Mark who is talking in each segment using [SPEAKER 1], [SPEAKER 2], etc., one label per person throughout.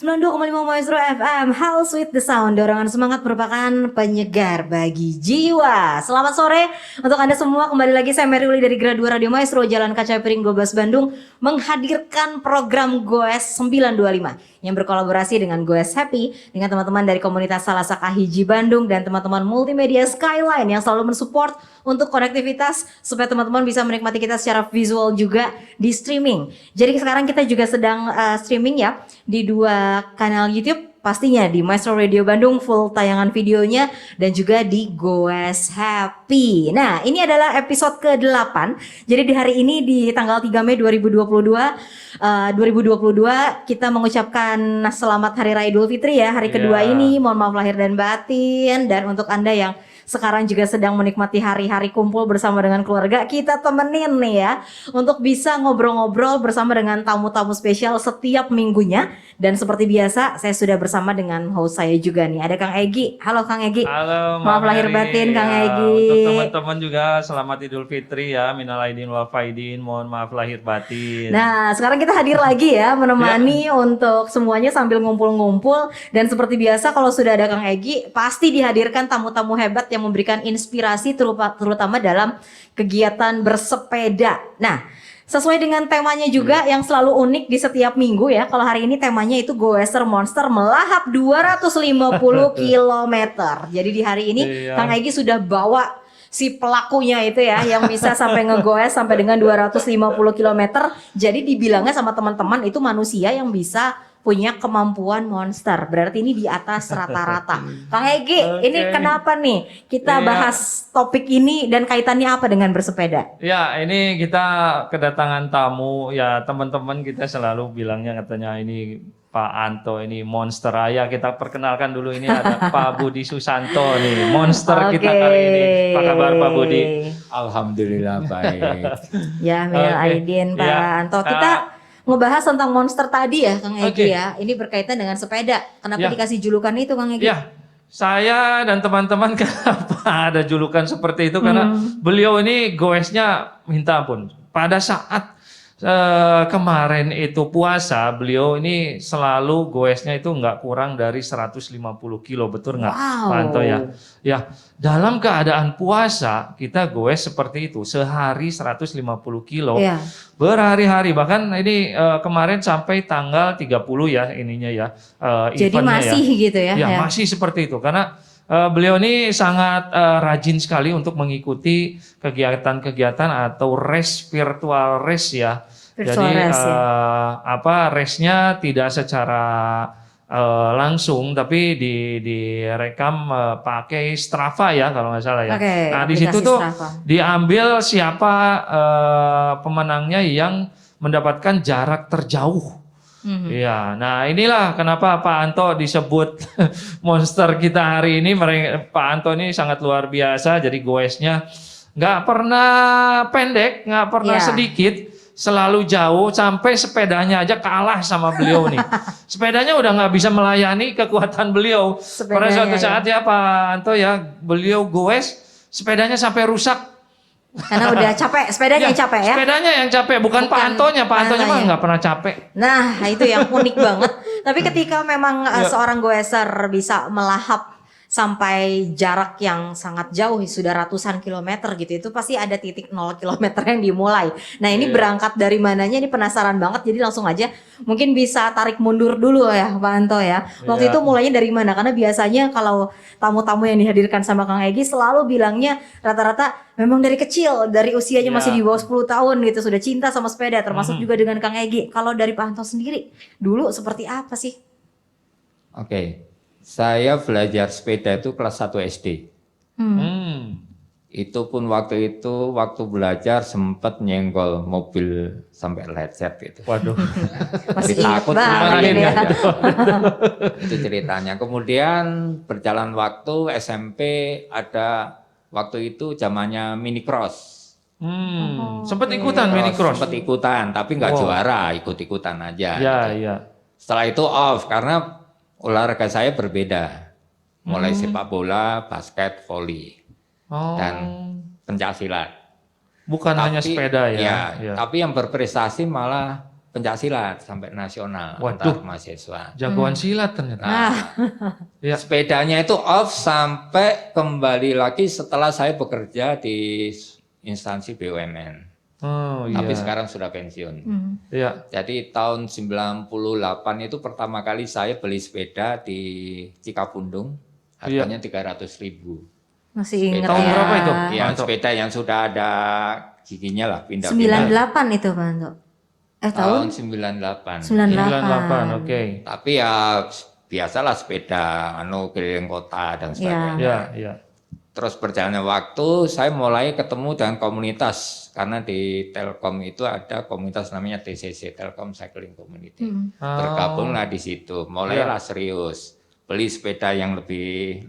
[SPEAKER 1] 92,5 Maestro FM, House with the Sound. Dorongan semangat merupakan penyegar bagi jiwa. Selamat sore untuk Anda semua. Kembali lagi saya Mary Uli dari Grad 2 Radio Maestro Jalan Kaca Piring 12 Bandung menghadirkan program Goes 925 yang berkolaborasi dengan Goes Happy dengan teman-teman dari komunitas Salasaka Hiji Bandung dan teman-teman multimedia Skyline yang selalu mensupport untuk konektivitas supaya teman-teman bisa menikmati kita secara visual juga di streaming. Jadi sekarang kita juga sedang streaming ya di dua kanal YouTube, pastinya di Maestro Radio Bandung full tayangan videonya dan juga di Goes Happy. Nah, ini adalah episode ke-8. Jadi di hari ini di tanggal 3 Mei 2022 kita mengucapkan selamat Hari Raya Idul Fitri ya, hari kedua ini. Mohon maaf lahir dan batin, dan untuk Anda yang sekarang juga sedang menikmati hari-hari kumpul bersama dengan keluarga, kita temenin nih ya untuk bisa ngobrol-ngobrol bersama dengan tamu-tamu spesial setiap minggunya. Dan seperti biasa saya sudah bersama dengan host saya juga nih, ada Kang Egi. Halo Kang Egi.
[SPEAKER 2] Halo,
[SPEAKER 1] maaf lahir batin Kang Egi.
[SPEAKER 2] Untuk teman-teman juga selamat Idul Fitri ya, minal aidin wal faidin, mohon maaf lahir batin.
[SPEAKER 1] Nah, sekarang kita hadir lagi ya menemani untuk semuanya sambil ngumpul-ngumpul. Dan seperti biasa kalau sudah ada Kang Egi, pasti dihadirkan tamu-tamu hebat yang memberikan inspirasi terutama dalam kegiatan bersepeda. Nah, sesuai dengan temanya juga yang selalu unik di setiap minggu ya. Kalau hari ini temanya itu Goeser Monster melahap 250 km. Jadi di hari ini Kang Egi sudah bawa si pelakunya itu ya yang bisa sampai ngegoes sampai dengan 250 km. Jadi dibilangnya sama teman-teman itu manusia yang bisa punya kemampuan monster. Berarti ini di atas rata-rata. Kang Egi, ini kenapa nih kita bahas topik ini dan kaitannya apa dengan bersepeda?
[SPEAKER 2] Ya, ini kita kedatangan tamu ya, teman-teman kita selalu bilangnya katanya ini Pak Anto ini monster raya. Kita perkenalkan dulu, ini ada Pak Budi Susanto nih, monster kita kali ini. Apa kabar Pak Budi?
[SPEAKER 3] Alhamdulillah baik.
[SPEAKER 1] Ya, minal aidin Pak Anto. Kita ngebahas tentang monster tadi ya Kang Egi ya. Ini berkaitan dengan sepeda. Kenapa dikasih julukan itu Kang Egi?
[SPEAKER 2] Ya, saya dan teman-teman kenapa ada julukan seperti itu karena beliau ini goesnya minta ampun. Pada saat kemarin itu puasa, beliau ini selalu goesnya itu nggak kurang dari 150 kilo, betul nggak Pak Anto ya? Ya, dalam keadaan puasa kita goes seperti itu, sehari 150 kilo, berhari-hari, bahkan ini kemarin sampai tanggal 30 ya ininya ya,
[SPEAKER 1] jadi masih ya. Gitu ya?
[SPEAKER 2] Ya, masih seperti itu, karena beliau ini sangat rajin sekali untuk mengikuti kegiatan-kegiatan atau race, virtual race ya. Jadi race-nya tidak secara langsung, tapi direkam pakai Strava ya kalau nggak salah ya. Nah di situ tuh diambil siapa pemenangnya yang mendapatkan jarak terjauh. Iya, nah inilah kenapa Pak Anto disebut monster kita hari ini. Pak Anto ini sangat luar biasa, jadi goesnya nggak pernah pendek, nggak pernah sedikit, selalu jauh, sampai sepedanya aja kalah sama beliau nih. Sepedanya udah nggak bisa melayani kekuatan beliau. Pada suatu saat ya Pak Anto ya, beliau goes, sepedanya sampai rusak.
[SPEAKER 1] Karena udah capek, sepedanya yang capek ya?
[SPEAKER 2] Sepedanya yang capek, bukan Pak Antonya. Pak Antonya mah nggak pernah capek.
[SPEAKER 1] Nah itu yang unik banget. Tapi ketika memang seorang goeser bisa melahap sampai jarak yang sangat jauh, sudah ratusan kilometer gitu, itu pasti ada titik 0 kilometer yang dimulai. Nah ini berangkat dari mananya, ini penasaran banget. Jadi langsung aja mungkin bisa tarik mundur dulu ya Pak Anto ya. Waktu itu mulainya dari mana? Karena biasanya kalau tamu-tamu yang dihadirkan sama Kang Egi selalu bilangnya rata-rata memang dari kecil, dari usianya masih di bawah 10 tahun gitu, sudah cinta sama sepeda, termasuk juga dengan Kang Egi. Kalau dari Pak Anto sendiri, dulu seperti apa sih?
[SPEAKER 3] Saya belajar sepeda itu kelas 1 SD. Itu pun waktu belajar sempat nyenggol mobil sampai lecet gitu.
[SPEAKER 2] Waduh.
[SPEAKER 1] Masih takut banget ya.
[SPEAKER 3] Itu ceritanya. Kemudian berjalan waktu SMP, ada waktu itu zamannya mini cross.
[SPEAKER 2] Sempat ikutan mini cross?
[SPEAKER 3] Sempat ikutan, tapi nggak juara, ikut-ikutan aja.
[SPEAKER 2] Iya.
[SPEAKER 3] Setelah itu off karena olahraga saya berbeda, mulai sepak bola, basket, voli, dan pencaksilat.
[SPEAKER 2] Bukan hanya sepeda ya.
[SPEAKER 3] Tapi yang berprestasi malah pencaksilat sampai nasional antar mahasiswa.
[SPEAKER 2] Jagoan silat ternyata.
[SPEAKER 3] Nah,
[SPEAKER 2] Ya.
[SPEAKER 3] sepedanya itu off sampai kembali lagi setelah saya bekerja di instansi BUMN.
[SPEAKER 2] Oh iya.
[SPEAKER 3] Tapi sekarang sudah pensiun.
[SPEAKER 2] Iya.
[SPEAKER 3] Jadi tahun 98 itu pertama kali saya beli sepeda di Cikapundung, harganya 300.000.
[SPEAKER 1] Masih ingat
[SPEAKER 2] Tahun
[SPEAKER 1] ya.
[SPEAKER 2] berapa itu?
[SPEAKER 3] Ya, sepeda yang sudah ada giginya lah, pindah-pindah.
[SPEAKER 1] 98 itu Pak Anto. Tahun
[SPEAKER 3] 98.
[SPEAKER 2] 98, oke.
[SPEAKER 3] Tapi ya biasalah sepeda keliling kota dan sebagainya.
[SPEAKER 2] Iya, iya.
[SPEAKER 3] Terus berjalannya waktu saya mulai ketemu dengan komunitas karena di Telkom itu ada komunitas namanya TCC, Telkom Cycling Community. Bergabunglah di situ, mulailah serius. Beli sepeda yang lebih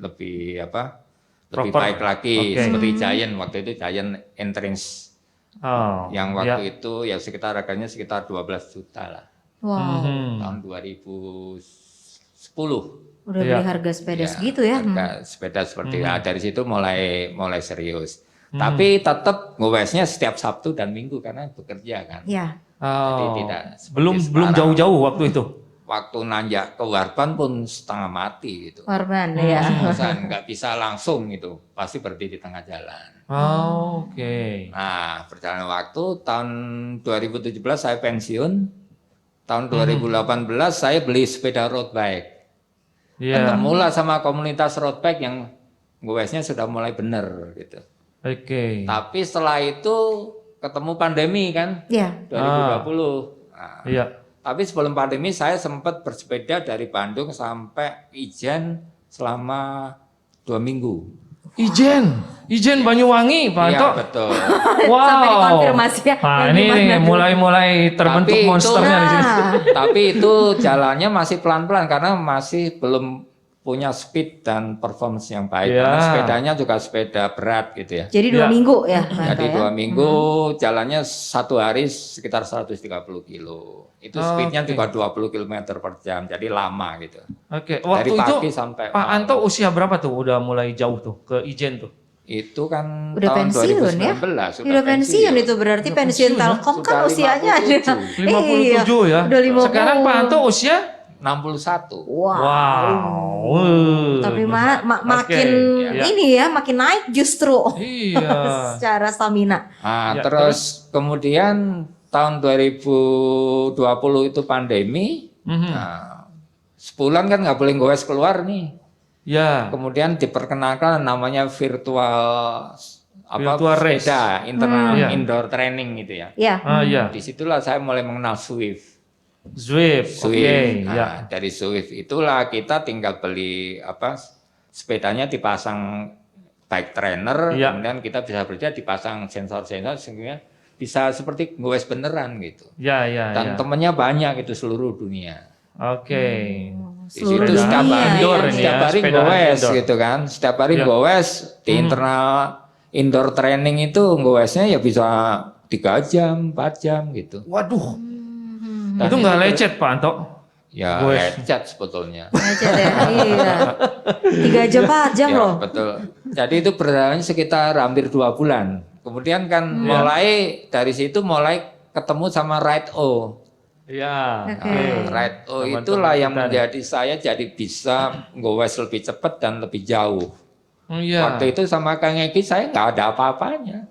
[SPEAKER 3] baik lagi seperti Giant, waktu itu Giant Entrance. Yang waktu itu ya harganya sekitar 12 juta lah.
[SPEAKER 1] Wow.
[SPEAKER 3] Tahun 2010.
[SPEAKER 1] Udah beli harga sepeda segitu ya?
[SPEAKER 3] Harga sepeda seperti dari situ mulai serius. Tapi tetap ngowesnya setiap Sabtu dan Minggu karena bekerja kan.
[SPEAKER 1] Iya.
[SPEAKER 3] Jadi tidak
[SPEAKER 2] belum jauh-jauh waktu itu.
[SPEAKER 3] Waktu nanjak ke Warban pun setengah mati gitu.
[SPEAKER 1] Warban ya.
[SPEAKER 3] Nggak bisa langsung gitu, pasti berhenti di tengah jalan.
[SPEAKER 2] Oke.
[SPEAKER 3] Nah, berjalan waktu tahun 2017 saya pensiun. Tahun 2018 saya beli sepeda road bike. Ketemulah sama komunitas road bike yang goesnya sudah mulai bener gitu.
[SPEAKER 2] Oke.
[SPEAKER 3] Tapi setelah itu ketemu pandemi kan?
[SPEAKER 1] Iya.
[SPEAKER 3] 2020. Nah,
[SPEAKER 2] iya.
[SPEAKER 3] tapi sebelum pandemi saya sempat bersepeda dari Bandung sampai Ijen selama 2 minggu.
[SPEAKER 2] Ijen Banyuwangi, Pak Anto.
[SPEAKER 3] Iya betul.
[SPEAKER 2] Wow.
[SPEAKER 1] Sampai dikonfirmasi ya.
[SPEAKER 2] Nah, ini mulai terbentuk
[SPEAKER 3] Tapi
[SPEAKER 2] monsternya di sini.
[SPEAKER 3] Tapi itu jalannya masih pelan-pelan karena masih belum punya speed dan performance yang baik. Karena sepedanya juga sepeda berat gitu ya.
[SPEAKER 1] Jadi 2 minggu ya.
[SPEAKER 3] Jadi 2 minggu jalannya 1 hari sekitar 130 kilo. Itu speednya juga 20 km per jam, jadi lama gitu.
[SPEAKER 2] Oke,
[SPEAKER 3] Dari
[SPEAKER 2] waktu
[SPEAKER 3] pagi
[SPEAKER 2] itu
[SPEAKER 3] sampai
[SPEAKER 2] Pak Anto usia berapa tuh udah mulai jauh tuh ke Ijen tuh?
[SPEAKER 3] Itu kan
[SPEAKER 1] udah
[SPEAKER 3] tahun
[SPEAKER 1] pensiun
[SPEAKER 3] 2019
[SPEAKER 1] ya? Udah pensiun itu berarti pensiun Telkom kan usianya ada
[SPEAKER 2] 57 ya.
[SPEAKER 1] Udah 50.
[SPEAKER 2] Sekarang Pak Anto usia
[SPEAKER 3] 61.
[SPEAKER 2] Wow.
[SPEAKER 1] Tapi makin ini ya, makin naik justru.
[SPEAKER 2] Iya.
[SPEAKER 1] Secara stamina.
[SPEAKER 3] Nah, terus kemudian tahun 2020 itu pandemi. Nah, sebulan kan nggak boleh goes keluar nih.
[SPEAKER 2] Ya.
[SPEAKER 3] Kemudian diperkenalkan namanya virtual sepeda internal indoor training gitu ya.
[SPEAKER 1] Iya.
[SPEAKER 3] Disitulah saya mulai mengenal Zwift.
[SPEAKER 2] Oke.
[SPEAKER 3] Nah, dari Zwift itulah kita tinggal beli sepedanya dipasang bike trainer, kemudian kita bisa berja dipasang sensor-sensor sehingga bisa seperti goes beneran gitu. Dan temennya banyak itu seluruh dunia.
[SPEAKER 2] Oke.
[SPEAKER 3] Di situ setiap hari goes gitu kan. Setiap hari goes di internal indoor training itu goesnya ya bisa 3 jam, 4 jam gitu.
[SPEAKER 2] Waduh. Itu nggak lecet Pak Anto?
[SPEAKER 3] Ya lecet sebetulnya.
[SPEAKER 1] Lecet ya, iya. 3 jam, 4 jam loh.
[SPEAKER 3] Betul. Jadi itu berjalan sekitar hampir 2 bulan. Kemudian kan mulai dari situ ketemu sama Ride-O.
[SPEAKER 2] Iya.
[SPEAKER 3] Ride-O itulah yang menjadi saya jadi bisa goes lebih cepat dan lebih jauh. Waktu itu sama Kang Egi saya nggak ada apa-apanya.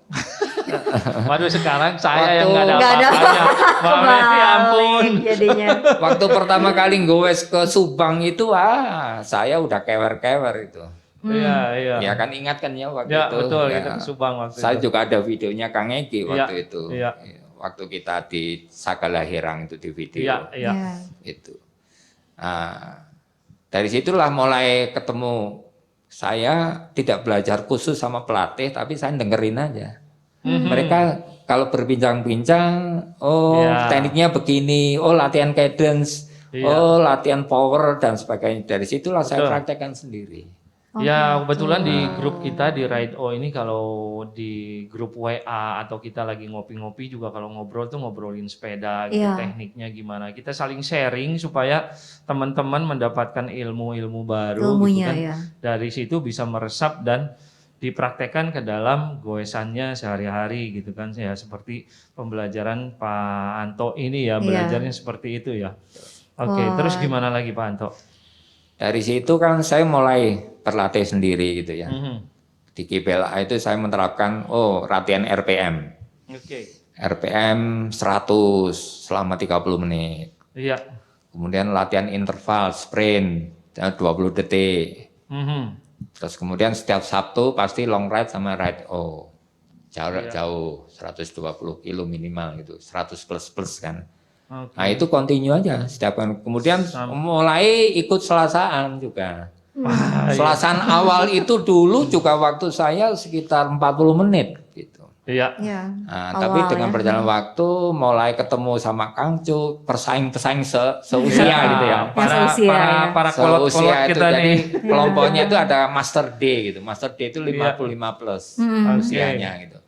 [SPEAKER 2] Waduh sekarang saya yang nggak ada apa-apanya. Ya ampun.
[SPEAKER 1] Jadinya.
[SPEAKER 3] Waktu pertama kali goes ke Subang itu saya udah kewer-kewer itu.
[SPEAKER 2] Iya.
[SPEAKER 3] Ya kan ingat kan ya waktu
[SPEAKER 2] ya,
[SPEAKER 3] itu.
[SPEAKER 2] Betul,
[SPEAKER 3] ya,
[SPEAKER 2] kita ke Subang waktu
[SPEAKER 3] saya
[SPEAKER 2] itu.
[SPEAKER 3] juga ada videonya Kang Egi waktu itu.
[SPEAKER 2] Iya.
[SPEAKER 3] Waktu kita di Sagala Herang itu di video.
[SPEAKER 2] Iya.
[SPEAKER 3] Itu. Nah, dari situlah mulai ketemu. Saya tidak belajar khusus sama pelatih, tapi saya dengerin aja. Mereka kalau berbincang-bincang, tekniknya begini, latihan cadence, latihan power dan sebagainya. Dari situlah saya praktekkan sendiri.
[SPEAKER 2] Ya kebetulan di grup kita di Ride-O ini kalau di grup WA atau kita lagi ngopi-ngopi juga kalau ngobrol tuh ngobrolin sepeda gitu, tekniknya gimana. Kita saling sharing supaya teman-teman mendapatkan ilmu-ilmu baru gitu kan. Dari situ bisa meresap dan dipraktekkan ke dalam goesannya sehari-hari gitu kan ya, seperti pembelajaran Pak Anto ini ya, belajarnya seperti itu ya. Oke, terus gimana lagi Pak Anto?
[SPEAKER 3] Dari situ kan saya mulai berlatih sendiri gitu ya. Di GBLA itu saya menerapkan latihan RPM. RPM 100 selama 30 menit.
[SPEAKER 2] Iya.
[SPEAKER 3] Kemudian latihan interval sprint 20 detik. Terus kemudian setiap Sabtu pasti long ride sama ride jarak jauh 120 kilo minimal gitu, 100 plus kan. Nah itu continue aja setiap kan. Kemudian mulai ikut selasaan juga. Selasaan awal itu dulu juga waktu saya sekitar 40 menit gitu.
[SPEAKER 2] Iya.
[SPEAKER 3] Nah, tapi dengan berjalan waktu mulai ketemu sama Kang Cu, pesaing-pesaing seusia gitu ya.
[SPEAKER 2] Para
[SPEAKER 3] seusia
[SPEAKER 2] kita
[SPEAKER 3] itu jadi
[SPEAKER 2] nih.
[SPEAKER 3] kelompoknya itu ada Master D gitu. Master D itu 55 plus usianya gitu.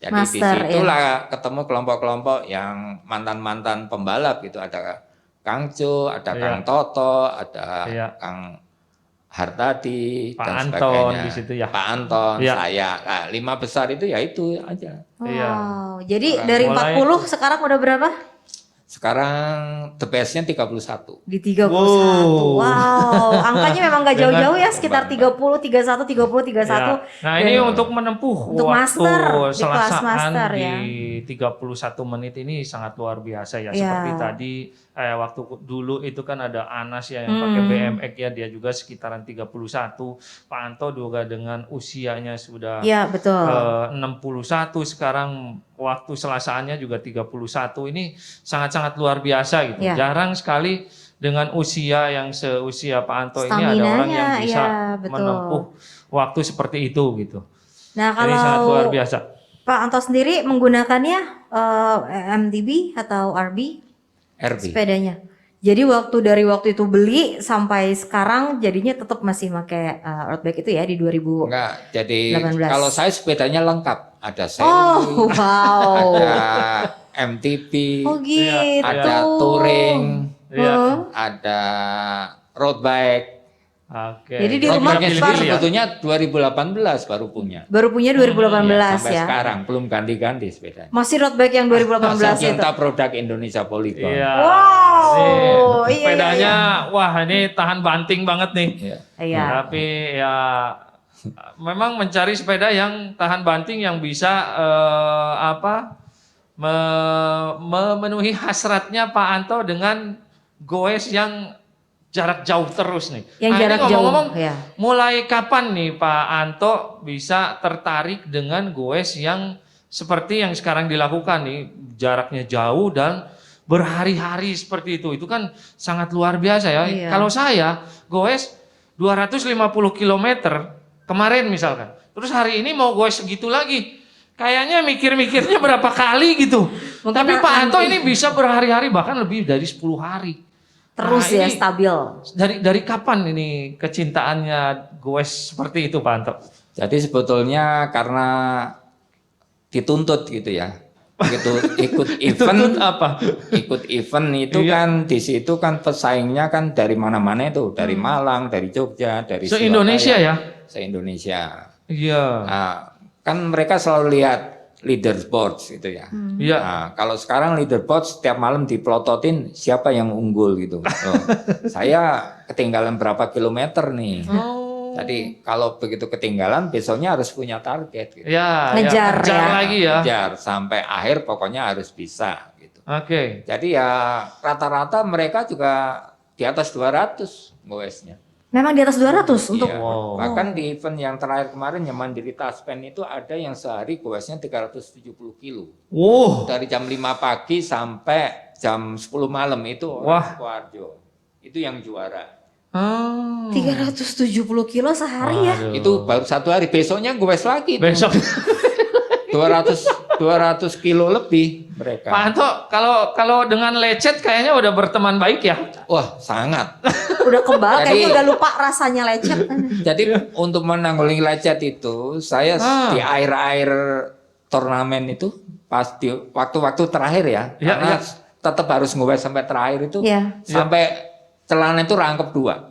[SPEAKER 3] Jadi disitulah ketemu kelompok-kelompok yang mantan-mantan pembalap gitu. Ada Kang Cu, ada Kang Toto, ada Kang Hartadi,
[SPEAKER 2] Pak
[SPEAKER 3] dan
[SPEAKER 2] Anton
[SPEAKER 3] sebagainya.
[SPEAKER 2] di situ ya.
[SPEAKER 3] Pak Anton, saya. Nah, 5 besar itu ya itu aja.
[SPEAKER 1] Wow. Jadi dari 40 sekarang udah berapa?
[SPEAKER 3] Sekarang the best-nya 31.
[SPEAKER 1] Di 31. Wow, angkanya memang gak jauh-jauh ya, sekitar 30, 31, 30, 31.
[SPEAKER 2] Ya. Nah, ini untuk menempuh
[SPEAKER 1] untuk
[SPEAKER 2] waktu
[SPEAKER 1] master, di kelas
[SPEAKER 2] selasaan
[SPEAKER 1] master
[SPEAKER 2] di
[SPEAKER 1] ya.
[SPEAKER 2] 31 menit ini sangat luar biasa ya. Seperti tadi waktu dulu itu kan ada Anas ya yang pakai BMX ya, dia juga sekitaran 31. Pak Anto juga dengan usianya sudah 61, sekarang waktu selasaannya juga 31. Ini sangat-sangat luar biasa gitu. Jarang sekali dengan usia yang seusia Pak Anto ini ada orang yang bisa menempuh waktu seperti itu gitu.
[SPEAKER 1] Nah, kalau
[SPEAKER 2] ini sangat luar biasa.
[SPEAKER 1] Pak Anto sendiri menggunakannya MTB atau RB? Sepedanya. Jadi dari waktu itu beli sampai sekarang jadinya tetap masih pakai road bike itu ya di 2018.
[SPEAKER 3] Enggak, jadi kalau saya sepedanya lengkap. Ada
[SPEAKER 1] sailing,
[SPEAKER 3] ada MTB,
[SPEAKER 1] gitu.
[SPEAKER 3] ada touring, ada road bike.
[SPEAKER 1] Jadi di rumah
[SPEAKER 3] sebetulnya 2018 baru punya.
[SPEAKER 1] Baru punya 2018
[SPEAKER 3] sampai sekarang belum ganti-ganti sepedanya.
[SPEAKER 1] Masih road bike yang 2018 itu.
[SPEAKER 3] Cinta produk Indonesia Polygon.
[SPEAKER 1] Wow.
[SPEAKER 2] Sepedanya wah ini tahan banting banget nih. Tapi ya memang mencari sepeda yang tahan banting yang bisa memenuhi hasratnya Pak Anto dengan goes yang jarak jauh terus nih.
[SPEAKER 1] Yang jarak
[SPEAKER 2] ngomong-ngomong, mulai kapan nih Pak Anto bisa tertarik dengan goes yang seperti yang sekarang dilakukan nih, jaraknya jauh dan berhari-hari seperti itu kan sangat luar biasa ya. Kalau saya goes 250 km kemarin misalkan, terus hari ini mau goes segitu lagi, kayaknya mikir-mikirnya berapa kali gitu. Tapi Pak Anto ini bisa berhari-hari bahkan lebih dari 10 hari.
[SPEAKER 1] Terus ya stabil.
[SPEAKER 3] Dari kapan ini kecintaannya goes seperti itu Pak Anto? Jadi sebetulnya karena dituntut gitu ya. Begitu ikut event ikut event itu kan di situ kan pesaingnya kan dari mana-mana itu, dari Malang, dari Jogja, dari
[SPEAKER 2] se-Indonesia ya.
[SPEAKER 3] Se-Indonesia.
[SPEAKER 2] Iya.
[SPEAKER 3] Nah, kan mereka selalu lihat leaderboards gitu ya. Nah, kalau sekarang leaderboards setiap malam diplototin siapa yang unggul gitu. Saya ketinggalan berapa kilometer nih. Jadi kalau begitu ketinggalan besoknya harus punya target gitu.
[SPEAKER 1] Ngejar
[SPEAKER 2] lagi ya.
[SPEAKER 3] Ngejar sampai akhir pokoknya harus bisa gitu. Jadi ya rata-rata mereka juga di atas 200 goesnya.
[SPEAKER 1] Memang di atas 200 untuk
[SPEAKER 3] bahkan di event yang terakhir kemarin yang Mandiri Taspen itu ada yang sehari goesnya 370 kilo. Dari jam 5 pagi sampai jam 10 malam itu orang Kuarjo. Itu yang juara.
[SPEAKER 1] 370 kilo sehari ya.
[SPEAKER 3] Itu baru satu hari, besoknya goes lagi.
[SPEAKER 2] Besok
[SPEAKER 3] 200 kilo lebih mereka.
[SPEAKER 2] Pak Anto, kalau dengan lecet kayaknya udah berteman baik ya?
[SPEAKER 3] Wah, sangat.
[SPEAKER 1] Udah kebal, kayaknya udah lupa rasanya lecet.
[SPEAKER 3] Jadi untuk menanggulangi lecet itu, saya di akhir-akhir turnamen itu, pas di waktu-waktu terakhir ya, karena tetap harus ngewes sampai terakhir itu, sampai celana itu rangkep 2.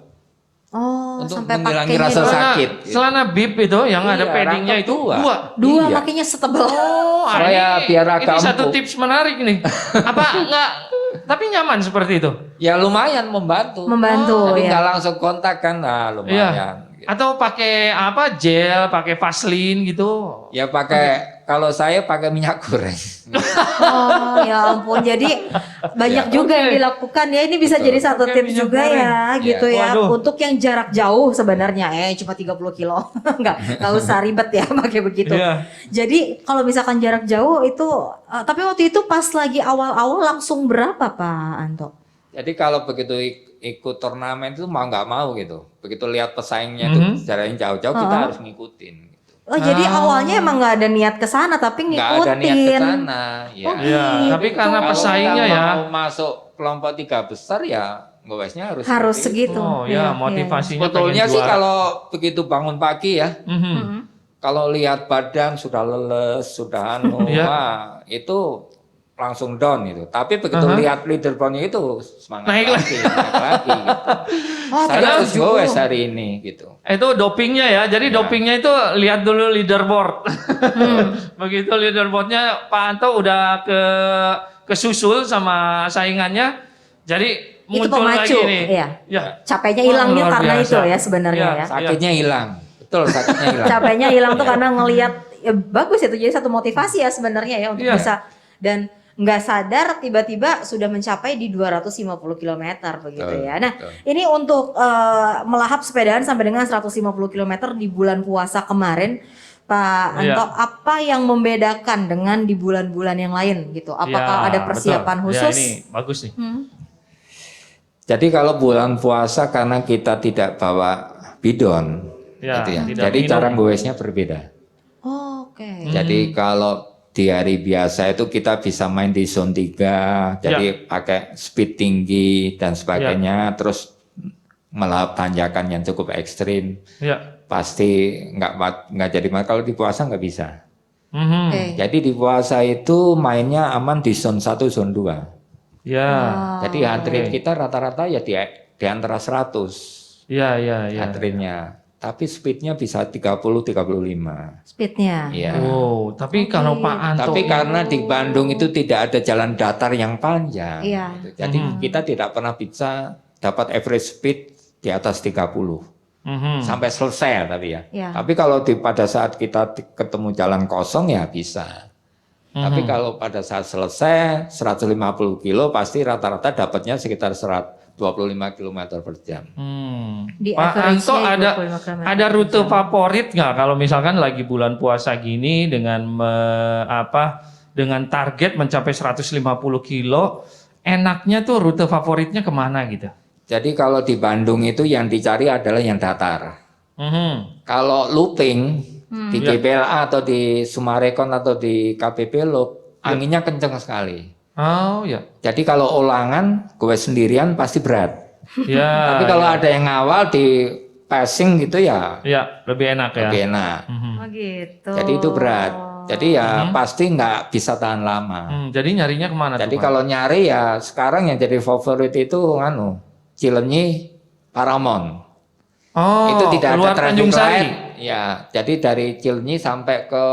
[SPEAKER 3] untuk
[SPEAKER 1] sampai
[SPEAKER 3] mengurangi
[SPEAKER 1] pakainya
[SPEAKER 3] rasa
[SPEAKER 1] dua.
[SPEAKER 3] sakit.
[SPEAKER 2] Celana bib itu yang ada
[SPEAKER 3] Iya,
[SPEAKER 2] paddingnya
[SPEAKER 3] rangkap
[SPEAKER 2] itu
[SPEAKER 3] dua.
[SPEAKER 1] Dua
[SPEAKER 3] Iya.
[SPEAKER 1] makanya setebal.
[SPEAKER 2] Oh,
[SPEAKER 3] Supaya biar agak
[SPEAKER 2] ini satu
[SPEAKER 3] empuk.
[SPEAKER 2] tips menarik nih. Apa enggak? Tapi nyaman seperti itu.
[SPEAKER 3] Ya lumayan membantu.
[SPEAKER 1] Membantu
[SPEAKER 3] Jadi
[SPEAKER 1] ya.
[SPEAKER 3] nggak langsung kontak kan, nah lumayan.
[SPEAKER 2] Iya. Atau pakai apa? Gel, pakai Vaseline gitu.
[SPEAKER 3] Ya pakai, kalau saya pakai minyak goreng.
[SPEAKER 1] Oh ya ampun, jadi banyak juga yang dilakukan ya. Ini bisa
[SPEAKER 3] Betul.
[SPEAKER 1] jadi satu
[SPEAKER 2] Pakai
[SPEAKER 1] tips
[SPEAKER 2] minyak
[SPEAKER 1] juga
[SPEAKER 2] goreng.
[SPEAKER 1] ya, gitu ya.
[SPEAKER 2] Waduh.
[SPEAKER 1] Untuk yang jarak jauh sebenarnya, cuma 30 kilo, nggak usah ribet ya pakai begitu.
[SPEAKER 2] Iya.
[SPEAKER 1] Jadi kalau misalkan jarak jauh itu, tapi waktu itu pas lagi awal-awal langsung berapa Pak Anto?
[SPEAKER 3] Jadi kalau begitu ikut turnamen itu mau nggak mau gitu. Begitu lihat pesaingnya itu jaraknya jauh-jauh, kita harus ngikutin. Gitu.
[SPEAKER 1] Oh jadi awalnya emang nggak ada niat ke sana tapi
[SPEAKER 3] Nggak
[SPEAKER 1] ngikutin.
[SPEAKER 3] ada niat ke sana. Ya.
[SPEAKER 1] Oh,
[SPEAKER 2] Iya, tapi karena
[SPEAKER 3] Kalau
[SPEAKER 2] pesaingnya
[SPEAKER 3] kita
[SPEAKER 2] ya.
[SPEAKER 3] mau masuk kelompok 3 besar ya goesnya harus seperti itu.
[SPEAKER 1] segitu.
[SPEAKER 2] Oh
[SPEAKER 1] Iya,
[SPEAKER 2] ya, motivasinya
[SPEAKER 3] Sebetulnya
[SPEAKER 2] pengen
[SPEAKER 3] sih
[SPEAKER 2] juara.
[SPEAKER 3] kalau begitu bangun pagi ya,
[SPEAKER 2] Mhm.
[SPEAKER 3] kalau lihat badan sudah leles, sudah
[SPEAKER 2] Iya.
[SPEAKER 3] wah, itu langsung down itu. Tapi begitu lihat leaderboardnya itu semangat
[SPEAKER 2] Naik
[SPEAKER 3] naik lagi gitu.
[SPEAKER 1] Oh,
[SPEAKER 3] Saya harus
[SPEAKER 1] 37.
[SPEAKER 3] goes hari ini gitu.
[SPEAKER 2] Itu dopingnya ya. Jadi dopingnya itu lihat dulu leaderboard. Begitu leaderboardnya Pak Anto udah kesusul sama saingannya. Jadi
[SPEAKER 1] Itu
[SPEAKER 2] muncul
[SPEAKER 1] pemacu,
[SPEAKER 2] lagi nih.
[SPEAKER 1] iya.
[SPEAKER 2] Ya.
[SPEAKER 1] Capeknya
[SPEAKER 2] Wah,
[SPEAKER 1] hilangnya
[SPEAKER 2] luar
[SPEAKER 1] karena
[SPEAKER 2] biasa.
[SPEAKER 1] itu ya sebenarnya
[SPEAKER 2] Iya.
[SPEAKER 1] ya.
[SPEAKER 3] Sakitnya hilang. Betul, sakitnya hilang.
[SPEAKER 1] Capeknya hilang tuh karena ngelihat ya, bagus itu jadi satu motivasi ya sebenarnya ya untuk
[SPEAKER 2] Iya.
[SPEAKER 1] bisa dan nggak sadar tiba-tiba sudah mencapai di 250 km begitu
[SPEAKER 3] Betul,
[SPEAKER 1] ya. Nah,
[SPEAKER 3] betul.
[SPEAKER 1] ini untuk melahap sepedaan sampai dengan 150 km di bulan puasa kemarin, Pak
[SPEAKER 2] Iya.
[SPEAKER 1] Anto, apa yang membedakan dengan di bulan-bulan yang lain gitu? Apakah
[SPEAKER 2] Ya,
[SPEAKER 1] ada persiapan
[SPEAKER 2] betul.
[SPEAKER 1] khusus?
[SPEAKER 2] Ya, ini bagus nih.
[SPEAKER 3] Jadi kalau bulan puasa karena kita tidak bawa bidon,
[SPEAKER 2] Ya,
[SPEAKER 3] gitu ya.
[SPEAKER 2] tidak
[SPEAKER 3] Jadi
[SPEAKER 2] minum.
[SPEAKER 3] cara goesnya berbeda.
[SPEAKER 1] Oh, oke.
[SPEAKER 3] Jadi kalau di hari biasa itu kita bisa main di zone 3, jadi pakai speed tinggi dan sebagainya, terus melahap tanjakan yang cukup ekstrim,
[SPEAKER 2] Ya.
[SPEAKER 3] pasti nggak jadi main. Kalau di puasa nggak bisa.
[SPEAKER 2] Mhm.
[SPEAKER 1] Oke.
[SPEAKER 3] Jadi di puasa itu mainnya aman di zone 1, zone 2.
[SPEAKER 2] Ya.
[SPEAKER 3] Jadi heart rate kita rata-rata ya di antara 100
[SPEAKER 2] Ya, ya, ya.
[SPEAKER 3] heart rate-nya. Tapi speednya bisa 30-35.
[SPEAKER 1] Speednya.
[SPEAKER 3] Iya.
[SPEAKER 2] Oh, tapi kalau Pak Anto
[SPEAKER 3] Tapi karena di Bandung itu tidak ada jalan datar yang panjang,
[SPEAKER 1] Iya.
[SPEAKER 3] gitu. Jadi kita tidak pernah bisa dapat average speed di atas 30
[SPEAKER 2] Mhm.
[SPEAKER 3] sampai selesai tapi ya.
[SPEAKER 1] Iya.
[SPEAKER 3] Tapi kalau pada saat kita ketemu jalan kosong ya bisa. Tapi kalau pada saat selesai 150 kilo pasti rata-rata dapatnya sekitar 125 km per jam.
[SPEAKER 1] Di
[SPEAKER 2] Pak
[SPEAKER 1] average-nya
[SPEAKER 2] Anto
[SPEAKER 1] 25 km
[SPEAKER 2] ada rute favorit nggak kalau misalkan lagi bulan puasa gini dengan dengan target mencapai 150 kilo, enaknya tuh rute favoritnya kemana gitu?
[SPEAKER 3] Jadi kalau di Bandung itu yang dicari adalah yang datar.
[SPEAKER 2] Mhm.
[SPEAKER 3] Kalau looping di GPLA atau di Sumarekon atau di KPP Loop, anginnya kenceng sekali.
[SPEAKER 2] Oh ya,
[SPEAKER 3] Jadi kalau ulangan gue sendirian pasti berat.
[SPEAKER 2] ya,
[SPEAKER 3] Tapi kalau ada yang ngawal di passing gitu ya
[SPEAKER 2] ya lebih enak ya.
[SPEAKER 3] lebih enak.
[SPEAKER 1] Oh gitu.
[SPEAKER 3] Jadi itu berat. Jadi ya pasti nggak bisa tahan lama.
[SPEAKER 2] Jadi nyarinya kemana
[SPEAKER 3] Jadi
[SPEAKER 2] tuh? Pak?
[SPEAKER 3] kalau nyari ya sekarang yang jadi favorit itu Cilenyi, Paramount.
[SPEAKER 2] Oh,
[SPEAKER 3] Itu tidak ada
[SPEAKER 2] keluar
[SPEAKER 3] traffic
[SPEAKER 2] Tanjung Sari.
[SPEAKER 3] light. Ya, jadi dari Cilenyi sampai ke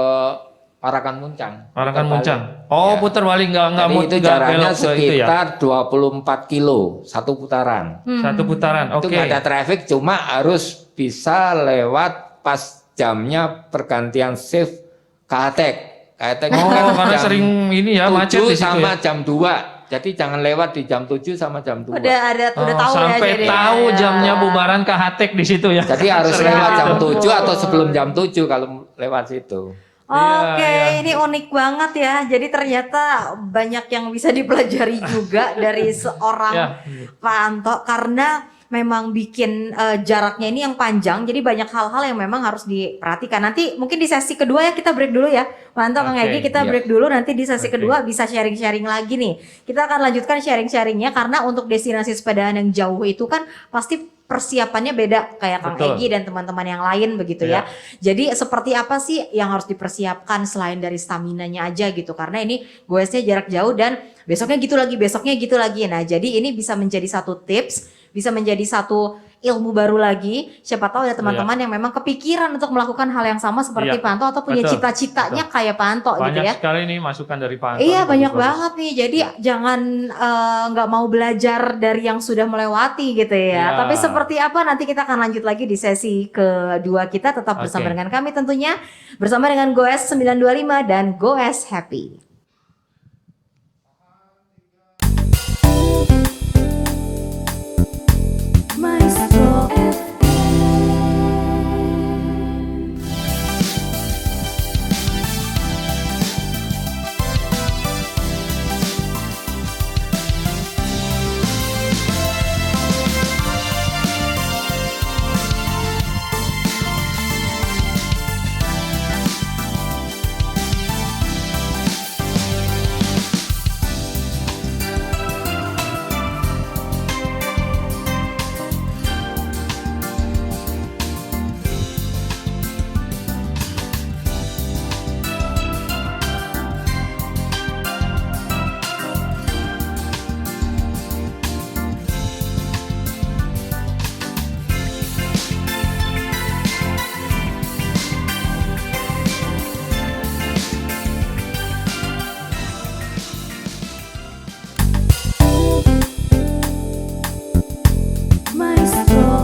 [SPEAKER 3] Parakan Muncang.
[SPEAKER 2] Parakan
[SPEAKER 3] Putar
[SPEAKER 2] Muncang.
[SPEAKER 3] balik.
[SPEAKER 2] Oh,
[SPEAKER 3] Ya.
[SPEAKER 2] putar balik nggak
[SPEAKER 3] Jadi itu
[SPEAKER 2] nggak
[SPEAKER 3] jaraknya
[SPEAKER 2] belok ke itu ya.
[SPEAKER 3] sekitar 24 kilo satu putaran.
[SPEAKER 2] Satu putaran.
[SPEAKER 3] Itu
[SPEAKER 2] Oke.
[SPEAKER 3] nggak ada traffic, cuma harus bisa lewat pas jamnya pergantian shift KHTEK. KHTEK
[SPEAKER 2] Oh,
[SPEAKER 3] kan
[SPEAKER 2] karena
[SPEAKER 3] jam
[SPEAKER 2] sering ini ya macet
[SPEAKER 3] 7
[SPEAKER 2] di situ
[SPEAKER 3] sama
[SPEAKER 2] ya.
[SPEAKER 3] jam 2. Jadi jangan lewat di jam 7 sama jam 2.
[SPEAKER 1] Udah tahu ya
[SPEAKER 2] sampai
[SPEAKER 1] jadi.
[SPEAKER 2] tahu jamnya bubaran ke Hatek di situ ya.
[SPEAKER 3] Jadi harus
[SPEAKER 2] Sering
[SPEAKER 3] lewat jam
[SPEAKER 2] gitu.
[SPEAKER 3] 7 atau sebelum jam 7 kalau lewat situ.
[SPEAKER 1] Oke,
[SPEAKER 2] Iya,
[SPEAKER 1] ini unik banget ya. Jadi ternyata banyak yang bisa dipelajari juga dari seorang
[SPEAKER 2] Ya.
[SPEAKER 1] Pak Anto karena memang bikin jaraknya ini yang panjang. Jadi banyak hal-hal yang memang harus diperhatikan. Nanti mungkin di sesi kedua ya kita break dulu ya. Pak Anto, Kang
[SPEAKER 2] Oke,
[SPEAKER 1] Egy kita
[SPEAKER 3] iya.
[SPEAKER 1] break dulu. Nanti di sesi
[SPEAKER 2] Oke.
[SPEAKER 1] kedua bisa sharing-sharing lagi nih. Kita akan lanjutkan sharing-sharingnya karena untuk destinasi sepedaan yang jauh itu kan pasti persiapannya beda kayak Kang
[SPEAKER 2] Betul.
[SPEAKER 1] Egy dan teman-teman yang lain begitu ya. Jadi seperti apa sih yang harus dipersiapkan selain dari staminanya aja gitu. Karena ini goesnya jarak jauh dan besoknya gitu lagi, besoknya gitu lagi. Nah jadi ini bisa menjadi satu tips, bisa menjadi satu ilmu baru lagi. Siapa tahu ada teman-teman yang memang kepikiran untuk melakukan hal yang sama seperti Pak Anto atau punya cita-citanya kayak Pak Anto gitu ya.
[SPEAKER 2] Banyak sekali nih masukan dari Pak Anto.
[SPEAKER 1] Iya, banyak banget nih. Jadi jangan nggak mau belajar dari yang sudah melewati gitu ya. Tapi seperti apa nanti kita akan lanjut lagi di sesi kedua kita, tetap bersama dengan kami tentunya, bersama dengan Goes 925 dan Goes Happy. Maestro Maestro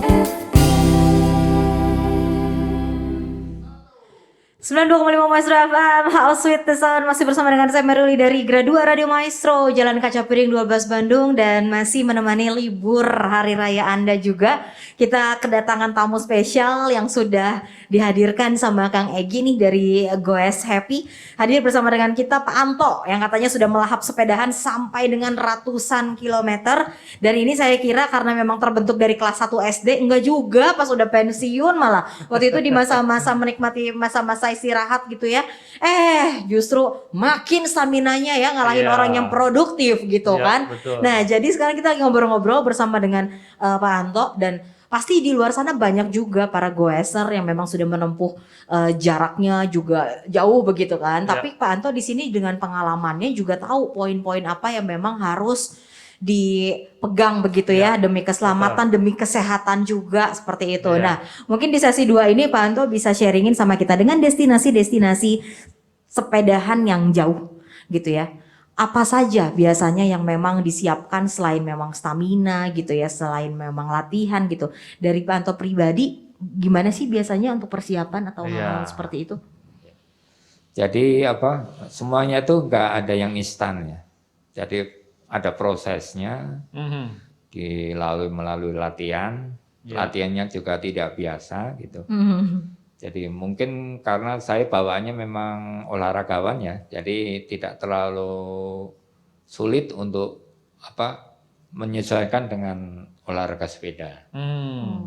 [SPEAKER 1] 92,5 Maestro FM, How Sweet the Sound. Masih bersama dengan saya Meruli dari Gradua Radio Maestro, Jalan Kaca Piring 12 Bandung, dan masih menemani libur hari raya Anda juga. Kita kedatangan tamu spesial yang sudah dihadirkan sama Kang Egy nih dari Goes Happy. Hadir bersama dengan kita Pak Anto yang katanya sudah melahap sepedahan sampai dengan ratusan kilometer. Dan ini saya kira karena memang terbentuk dari kelas 1 SD, enggak juga, pas udah pensiun malah. Waktu itu di masa-masa menikmati masa-masa istirahat gitu ya. Justru makin staminanya ya, ngalahin orang yang produktif gitu kan. Betul. Nah, jadi sekarang kita lagi ngobrol-ngobrol bersama dengan Pak Anto, dan pasti di luar sana banyak juga para goeser yang memang sudah menempuh jaraknya juga jauh begitu kan. Tapi Pak Anto di sini dengan pengalamannya juga tahu poin-poin apa yang memang harus dipegang begitu ya, demi keselamatan, demi kesehatan juga seperti itu. Nah, mungkin di sesi 2 ini Pak Anto bisa sharingin sama kita dengan destinasi-destinasi sepedahan yang jauh gitu ya. Apa saja biasanya yang memang disiapkan selain memang stamina gitu ya, selain memang latihan gitu. Dari Pak Anto pribadi, gimana sih biasanya untuk persiapan atau hal seperti itu?
[SPEAKER 3] Jadi semuanya itu nggak ada yang instan ya. Jadi ada prosesnya, melalui latihan. Latihannya juga tidak biasa gitu. Jadi mungkin karena saya bawaannya memang olahragawan ya, jadi tidak terlalu sulit untuk menyesuaikan dengan olahraga sepeda.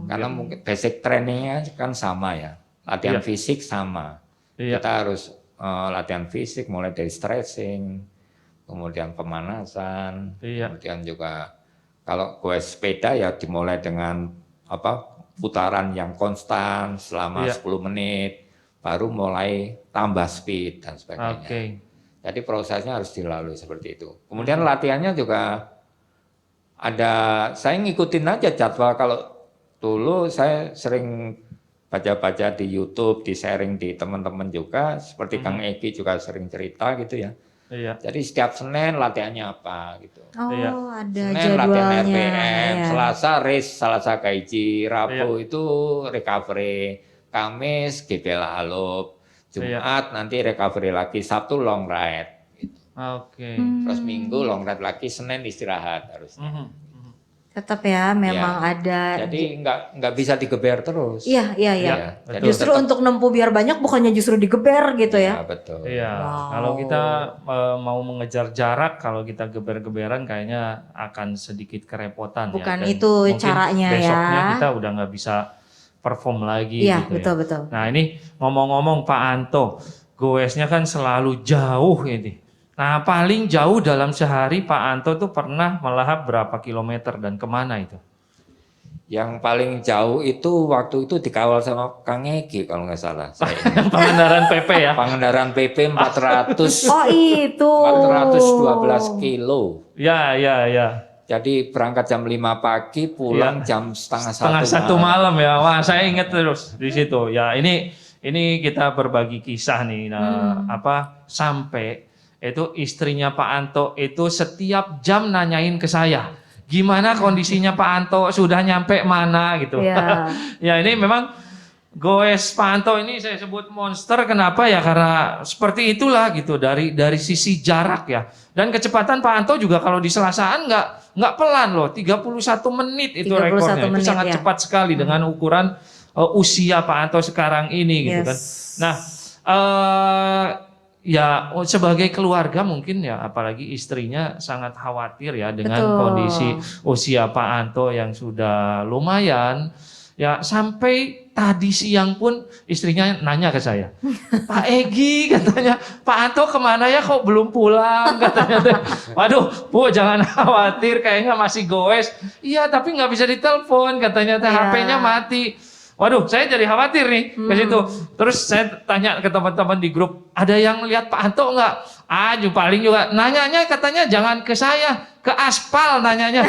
[SPEAKER 3] Karena mungkin basic trainingnya kan sama ya, latihan fisik sama. Kita harus latihan fisik mulai dari stretching, kemudian pemanasan, kemudian juga kalau goes sepeda ya dimulai dengan putaran yang konstan selama 10 menit, baru mulai tambah speed dan sebagainya. Jadi prosesnya harus dilalui seperti itu. Kemudian latihannya juga saya ngikutin aja jadwal. Kalau dulu saya sering baca-baca di YouTube, di sharing di teman-teman juga, seperti Kang Egy juga sering cerita gitu ya. Jadi setiap Senin latihannya apa gitu.
[SPEAKER 1] Ada
[SPEAKER 3] Senin
[SPEAKER 1] jadwalnya.
[SPEAKER 3] latihan RPM, Selasa race, Selasa Kaiji, Rabu itu recovery, Kamis GBL Alop, Jumat nanti recovery lagi, Sabtu long ride. Gitu. Terus Minggu long ride lagi, Senin istirahat harusnya.
[SPEAKER 1] Tetap ya, memang ada.
[SPEAKER 3] Jadi nggak bisa digeber terus.
[SPEAKER 1] Iya.
[SPEAKER 3] Jadi
[SPEAKER 1] justru untuk nempuh biar banyak, bukannya justru digeber gitu ya.
[SPEAKER 3] Iya, betul.
[SPEAKER 2] Iya. Kalau kita mau mengejar jarak, kalau kita geber-geberan kayaknya akan sedikit kerepotan.
[SPEAKER 1] Bukan
[SPEAKER 2] ya.
[SPEAKER 1] itu caranya ya.
[SPEAKER 2] Besoknya kita udah nggak bisa perform lagi.
[SPEAKER 1] Iya,
[SPEAKER 2] gitu
[SPEAKER 1] betul.
[SPEAKER 2] Nah ini ngomong-ngomong Pak Anto, goesnya kan selalu jauh ini. Nah paling jauh dalam sehari Pak Anto tuh pernah melahap berapa kilometer dan kemana itu?
[SPEAKER 3] Yang paling jauh itu waktu itu dikawal sama Kang Egy kalau nggak salah.
[SPEAKER 2] Pangandaran PP ya?
[SPEAKER 3] Pangandaran PP 400.
[SPEAKER 1] Oh itu.
[SPEAKER 3] 412 kilo.
[SPEAKER 2] Ya.
[SPEAKER 3] Jadi berangkat jam 5 pagi, pulang jam setengah
[SPEAKER 2] satu malam ya. Wah, saya ingat terus di situ. Ya, ini kita berbagi kisah nih. Nah, sampai itu istrinya Pak Anto itu setiap jam nanyain ke saya, gimana kondisinya Pak Anto, sudah nyampe mana gitu. Ya, ini memang goes Pak Anto ini saya sebut monster. Kenapa ya? Karena seperti itulah gitu, dari sisi jarak ya. Dan kecepatan Pak Anto juga kalau di Selasaan nggak pelan loh, 31 menit itu rekornya. Itu sangat cepat sekali dengan ukuran usia Pak Anto sekarang ini gitu kan. Nah, ya sebagai keluarga mungkin ya, apalagi istrinya sangat khawatir ya dengan kondisi usia Pak Anto yang sudah lumayan. Ya sampai tadi siang pun istrinya nanya ke saya, Pak Egi katanya, Pak Anto kemana ya kok belum pulang katanya. Waduh Bu, jangan khawatir, kayaknya masih goes. Iya tapi nggak bisa ditelepon katanya, HP-nya mati. Waduh, saya jadi khawatir nih ke situ. Terus saya tanya ke teman-teman di grup, ada yang lihat Pak Anto nggak? Paling juga nanyanya katanya jangan ke saya, ke aspal nanyanya.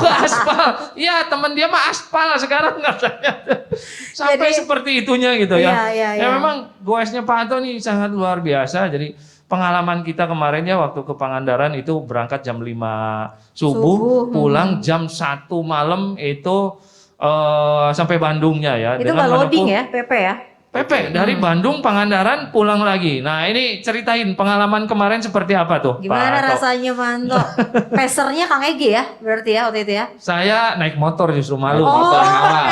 [SPEAKER 2] Ke aspal? Iya, teman dia mah aspal sekarang katanya. Sampai jadi, seperti itunya gitu ya. Ya memang goesnya Pak Anto nih sangat luar biasa. Jadi pengalaman kita kemarin ya waktu ke Pangandaran itu berangkat jam 5 subuh, pulang jam 1 malam itu sampai Bandungnya ya.
[SPEAKER 1] Itu nggak loading ya, PP ya?
[SPEAKER 2] PP dari Bandung Pangandaran pulang lagi. Nah ini ceritain pengalaman kemarin seperti apa tuh?
[SPEAKER 1] Gimana rasanya Pak Anto? Pesernya Kang Egi ya berarti ya waktu itu ya?
[SPEAKER 2] Saya naik motor justru malu.
[SPEAKER 3] Motor ngawal.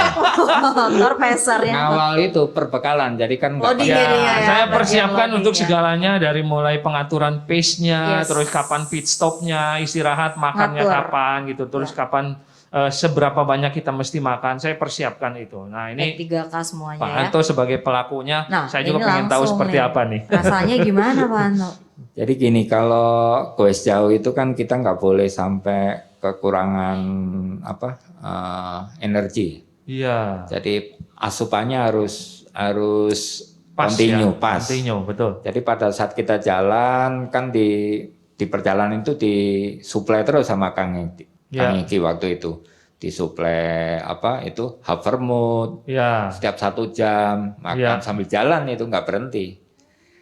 [SPEAKER 1] Motor pesernya.
[SPEAKER 3] Ngawal itu perbekalan, jadi kan nggak
[SPEAKER 2] saya persiapkan untuk segalanya dari mulai pengaturan pace-nya, terus kapan pit stop-nya, istirahat, makannya kapan gitu, terus kapan seberapa banyak kita mesti makan, saya persiapkan itu. Nah ini
[SPEAKER 1] 3K semuanya
[SPEAKER 2] Pak Anto sebagai pelakunya, saya juga pengen tahu seperti apa nih.
[SPEAKER 1] Rasanya gimana Pak Anto?
[SPEAKER 3] Jadi gini, kalau goes jauh itu kan kita nggak boleh sampai kekurangan energi. Iya. Jadi asupannya harus pas, continue, pas. Continue, betul. Jadi pada saat kita jalan kan di perjalanan itu disuplai terus sama Kang Egi waktu itu, disuplai Havermut, setiap 1 jam makan sambil jalan itu nggak berhenti,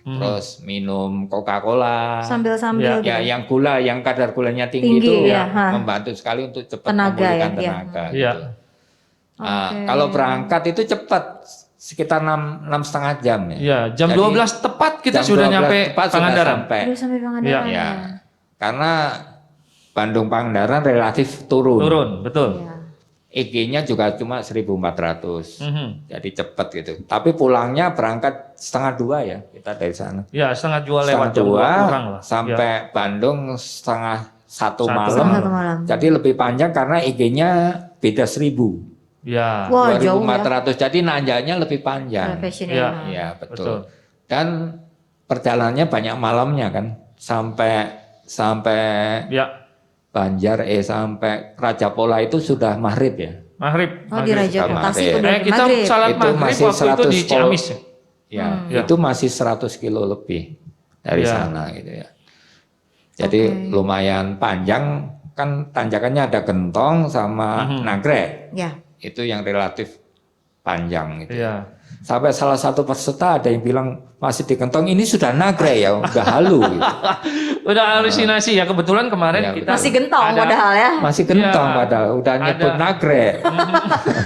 [SPEAKER 3] terus minum Coca-Cola
[SPEAKER 1] sambil
[SPEAKER 3] yang gula, yang kadar gulanya tinggi itu membantu sekali untuk cepat memulihkan tenaga. Gitu. Kalau berangkat itu cepat, sekitar 6,5 jam ya. Iya, jam 12 tepat kita sudah nyampe Pangandaran. Sampai Pangandaran. Ya. Karena Bandung Pangandaran relatif turun. Turun, betul. EG-nya juga cuma 1.400. Jadi cepat gitu. Tapi pulangnya berangkat 1:30 ya kita dari sana. Ya, 1:30 lewat jam 2 kurang lah. Sampai Bandung 1:30 malam. Jadi lebih panjang karena EG-nya beda 1.000. Ya. Wah, 2.400. Jadi nanjanya lebih panjang. Ya, betul. Dan perjalanannya banyak malamnya kan. Sampai Banjar sampai Raja Pola itu sudah maghrib ya. Maghrib. Oh, di Raja Pola kita salat maghrib waktu itu di Ciamis ya. Itu masih 100 kilo lebih dari sana gitu ya. Jadi lumayan panjang kan, tanjakannya ada Gentong sama Nagrek. Itu yang relatif panjang gitu. Sampai salah satu peserta ada yang bilang masih di Gentong, ini sudah Nagrek ya, udah halu gitu. Udah halusinasi ya, kebetulan kemarin kita
[SPEAKER 1] masih Gentong padahal ya.
[SPEAKER 3] Masih Gentong padahal, udah nyebut Nagrek.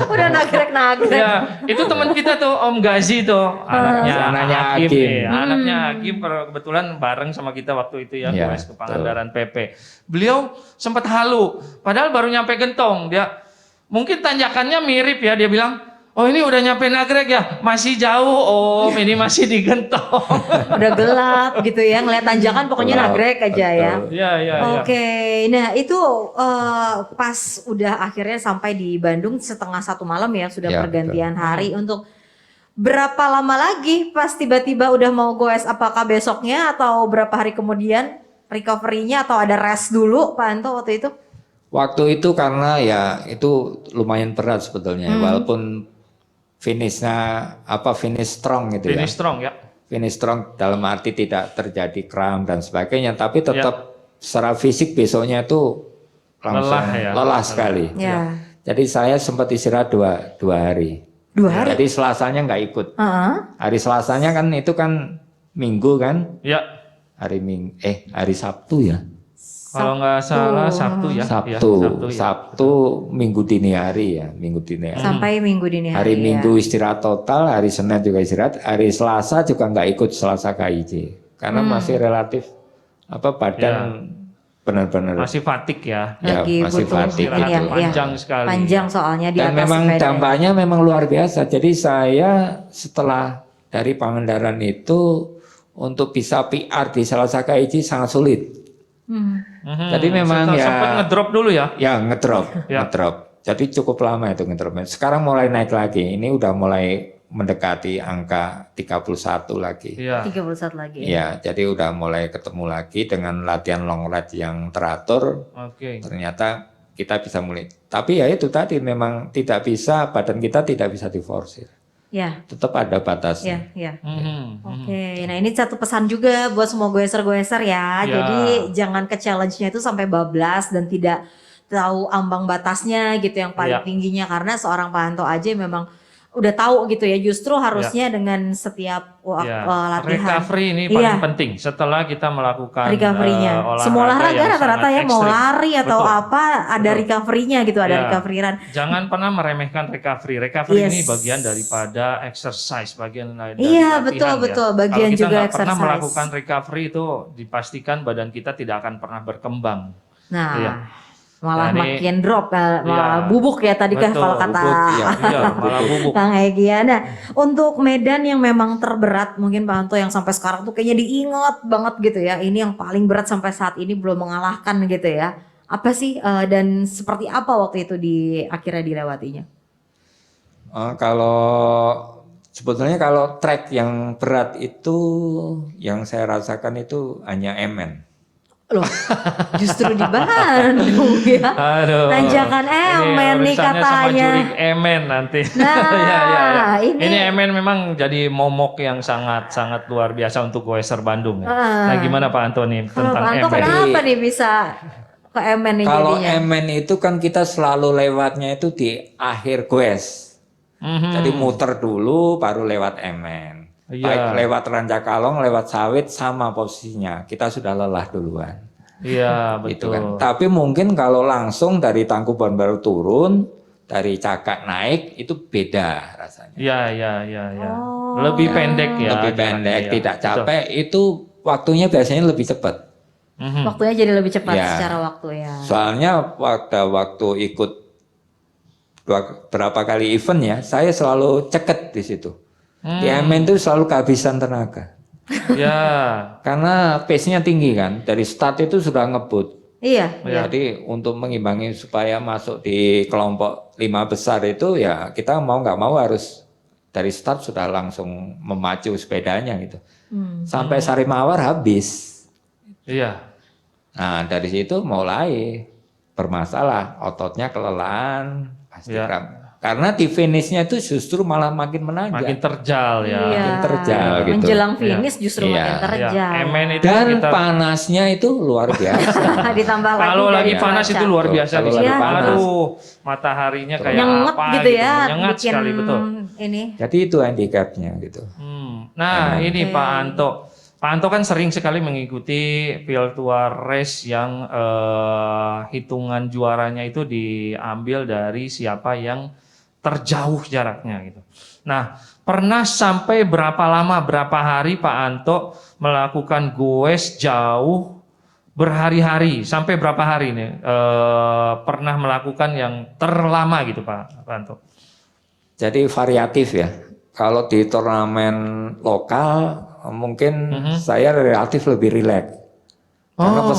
[SPEAKER 1] Udah Nagrek.
[SPEAKER 2] Ya, itu teman kita tuh Om Gazi tuh, anaknya Hakim. Anaknya Hakim kebetulan bareng sama kita waktu itu ya, ke Pangandaran PP. Beliau sempat halu, padahal baru nyampe Gentong. Dia mungkin tanjakannya mirip ya, dia bilang, oh ini udah nyampe Nagrek ya, masih jauh Om, ini masih di Gentong.
[SPEAKER 1] Udah gelap gitu ya, ngeliat tanjakan pokoknya Nagrek aja ya.
[SPEAKER 2] Iya.
[SPEAKER 1] Oke, nah itu pas udah akhirnya sampai di Bandung 1:30 malam ya, sudah pergantian hari. Untuk berapa lama lagi pas tiba-tiba udah mau goes, apakah besoknya atau berapa hari kemudian recovery-nya, atau ada rest dulu Pak Anto waktu itu?
[SPEAKER 3] Waktu itu karena ya itu lumayan berat sebetulnya, walaupun finish strong gitu ya. Finish strong ya. Finish strong dalam arti tidak terjadi kram dan sebagainya, tapi tetap secara fisik besoknya itu langsung lelah sekali.
[SPEAKER 1] Ya.
[SPEAKER 3] Jadi saya sempat istirahat dua hari.
[SPEAKER 1] 2 hari?
[SPEAKER 3] Jadi Selasanya nggak ikut. Hari Selasanya kan itu kan Minggu kan?
[SPEAKER 2] Ya.
[SPEAKER 3] Hari Sabtu ya.
[SPEAKER 2] Kalau nggak salah Sabtu ya.
[SPEAKER 3] Sabtu Minggu dini hari ya, Minggu dini hari.
[SPEAKER 1] Sampai Minggu dini hari.
[SPEAKER 3] Hari Minggu istirahat total, hari Senin juga istirahat, hari Selasa juga nggak ikut Selasa KIJ karena masih relatif badan benar-benar
[SPEAKER 2] masih fatigue ya.
[SPEAKER 1] Lagi
[SPEAKER 3] masih
[SPEAKER 1] butuh
[SPEAKER 3] fatigue
[SPEAKER 1] ini ya,
[SPEAKER 2] panjang sekali.
[SPEAKER 1] Panjang soalnya di
[SPEAKER 3] dan
[SPEAKER 1] atas
[SPEAKER 3] memang
[SPEAKER 1] sepeda.
[SPEAKER 3] dampaknya memang luar biasa. Jadi saya setelah dari Pangandaran itu untuk bisa PR di Selasa KIJ sangat sulit. Jadi memang
[SPEAKER 2] sempat ngedrop dulu ya.
[SPEAKER 3] Ya ngedrop. Jadi cukup lama itu ngedropnya. Sekarang mulai naik lagi. Ini udah mulai mendekati angka 31 lagi.
[SPEAKER 2] Iya.
[SPEAKER 1] 31 lagi.
[SPEAKER 3] Ya, jadi udah mulai ketemu lagi dengan latihan long ride yang teratur.
[SPEAKER 2] Oke.
[SPEAKER 3] Ternyata kita bisa mulai. Tapi ya itu tadi memang tidak bisa, badan kita tidak bisa diforsir.
[SPEAKER 1] Ya.
[SPEAKER 3] Tetap ada batasnya.
[SPEAKER 1] Ya. Oke, nah ini satu pesan juga buat semua goeser-goeser ya. Jadi jangan ke challenge-nya itu sampai bablas dan tidak tahu ambang batasnya gitu yang paling tingginya, karena seorang Pak Anto aja memang udah tahu gitu ya, justru harusnya dengan setiap latihan
[SPEAKER 2] recovery ini paling penting setelah kita melakukan
[SPEAKER 1] recovery-nya. Semua olahraga rata-rata ya mau lari atau apa ada recovery-nya gitu, ada recovery run.
[SPEAKER 2] Jangan pernah meremehkan recovery. Recovery ini bagian daripada exercise, bagian dari
[SPEAKER 1] betul
[SPEAKER 2] latihan,
[SPEAKER 1] bagian
[SPEAKER 2] juga
[SPEAKER 1] juga
[SPEAKER 2] exercise. Pernah
[SPEAKER 1] exercise.
[SPEAKER 2] melakukan recovery itu dipastikan badan kita tidak akan pernah berkembang.
[SPEAKER 1] Nah, malah makin drop, malah bubuk ya tadi kan kalau kata
[SPEAKER 2] malah bubuk.
[SPEAKER 1] Kang Egy. Nah, untuk medan yang memang terberat mungkin Pak Anto yang sampai sekarang tuh kayaknya diingat banget gitu ya, ini yang paling berat sampai saat ini belum mengalahkan gitu ya, apa sih dan seperti apa waktu itu akhirnya dilewatinya?
[SPEAKER 3] Sebetulnya kalau trek yang berat itu yang saya rasakan itu hanya MN.
[SPEAKER 1] Loh, justru di Bandung ya.
[SPEAKER 2] Aduh.
[SPEAKER 1] Tanjakan MN nih katanya.
[SPEAKER 2] Sama jurik MN nanti.
[SPEAKER 1] Nah,
[SPEAKER 2] ini MN memang jadi momok yang sangat luar biasa untuk goeser Bandung ya. Nah, gimana Pak Antoni tentang
[SPEAKER 1] Pak Anto
[SPEAKER 2] MN?
[SPEAKER 1] kenapa nih bisa ke MN nih
[SPEAKER 3] kalau
[SPEAKER 1] jadinya?
[SPEAKER 3] Kalau MN itu kan kita selalu lewatnya itu di akhir goes. Jadi muter dulu baru lewat MN. Baik lewat Rancakalong, lewat Sawit sama posisinya. Kita sudah lelah duluan.
[SPEAKER 2] Iya, betul.
[SPEAKER 3] Gitu kan. Tapi mungkin kalau langsung dari Tangkuban Baru turun, dari Cakak naik itu beda rasanya.
[SPEAKER 2] Iya. Lebih pendek ya.
[SPEAKER 3] Lebih pendek, tidak capek. Itu waktunya biasanya lebih cepat.
[SPEAKER 1] Waktunya jadi lebih cepat secara waktu ya.
[SPEAKER 3] Soalnya waktu ikut berapa kali event ya, saya selalu ceket di situ. Di MN itu selalu kehabisan tenaga.
[SPEAKER 2] Ya.
[SPEAKER 3] Karena pace-nya tinggi kan. Dari start itu sudah ngebut.
[SPEAKER 1] Iya.
[SPEAKER 3] Jadi untuk mengimbangi supaya masuk di kelompok 5 besar itu ya kita mau nggak mau harus dari start sudah langsung memacu sepedanya gitu. Sampai Sarimawar habis.
[SPEAKER 2] Iya.
[SPEAKER 3] Nah dari situ mulai bermasalah. Ototnya kelelahan. Pasti kram. Karena di finishnya itu justru malah makin menanjak.
[SPEAKER 2] Makin terjal ya.
[SPEAKER 3] Makin terjal gitu.
[SPEAKER 1] Menjelang finish justru makin terjal.
[SPEAKER 2] Itu
[SPEAKER 3] dan panasnya itu luar biasa.
[SPEAKER 1] Ditambah lagi
[SPEAKER 2] kalau lagi panas itu luar biasa.
[SPEAKER 3] Kalau lagi panas.
[SPEAKER 2] Aduh, mataharinya kayak
[SPEAKER 1] nyengat
[SPEAKER 2] apa
[SPEAKER 1] gitu ya.
[SPEAKER 2] Nyengat sekali, betul.
[SPEAKER 1] Ini.
[SPEAKER 3] Jadi itu handicapnya gitu.
[SPEAKER 2] Nah ini Pak Anto. Pak Anto kan sering sekali mengikuti virtual race yang hitungan juaranya itu diambil dari siapa yang terjauh jaraknya gitu. Nah, pernah sampai berapa lama, berapa hari Pak Anto melakukan goes jauh berhari-hari, sampai berapa hari nih pernah melakukan yang terlama gitu Pak Anto?
[SPEAKER 3] Jadi variatif ya. Kalau di turnamen lokal mungkin saya relatif lebih rileks. Karena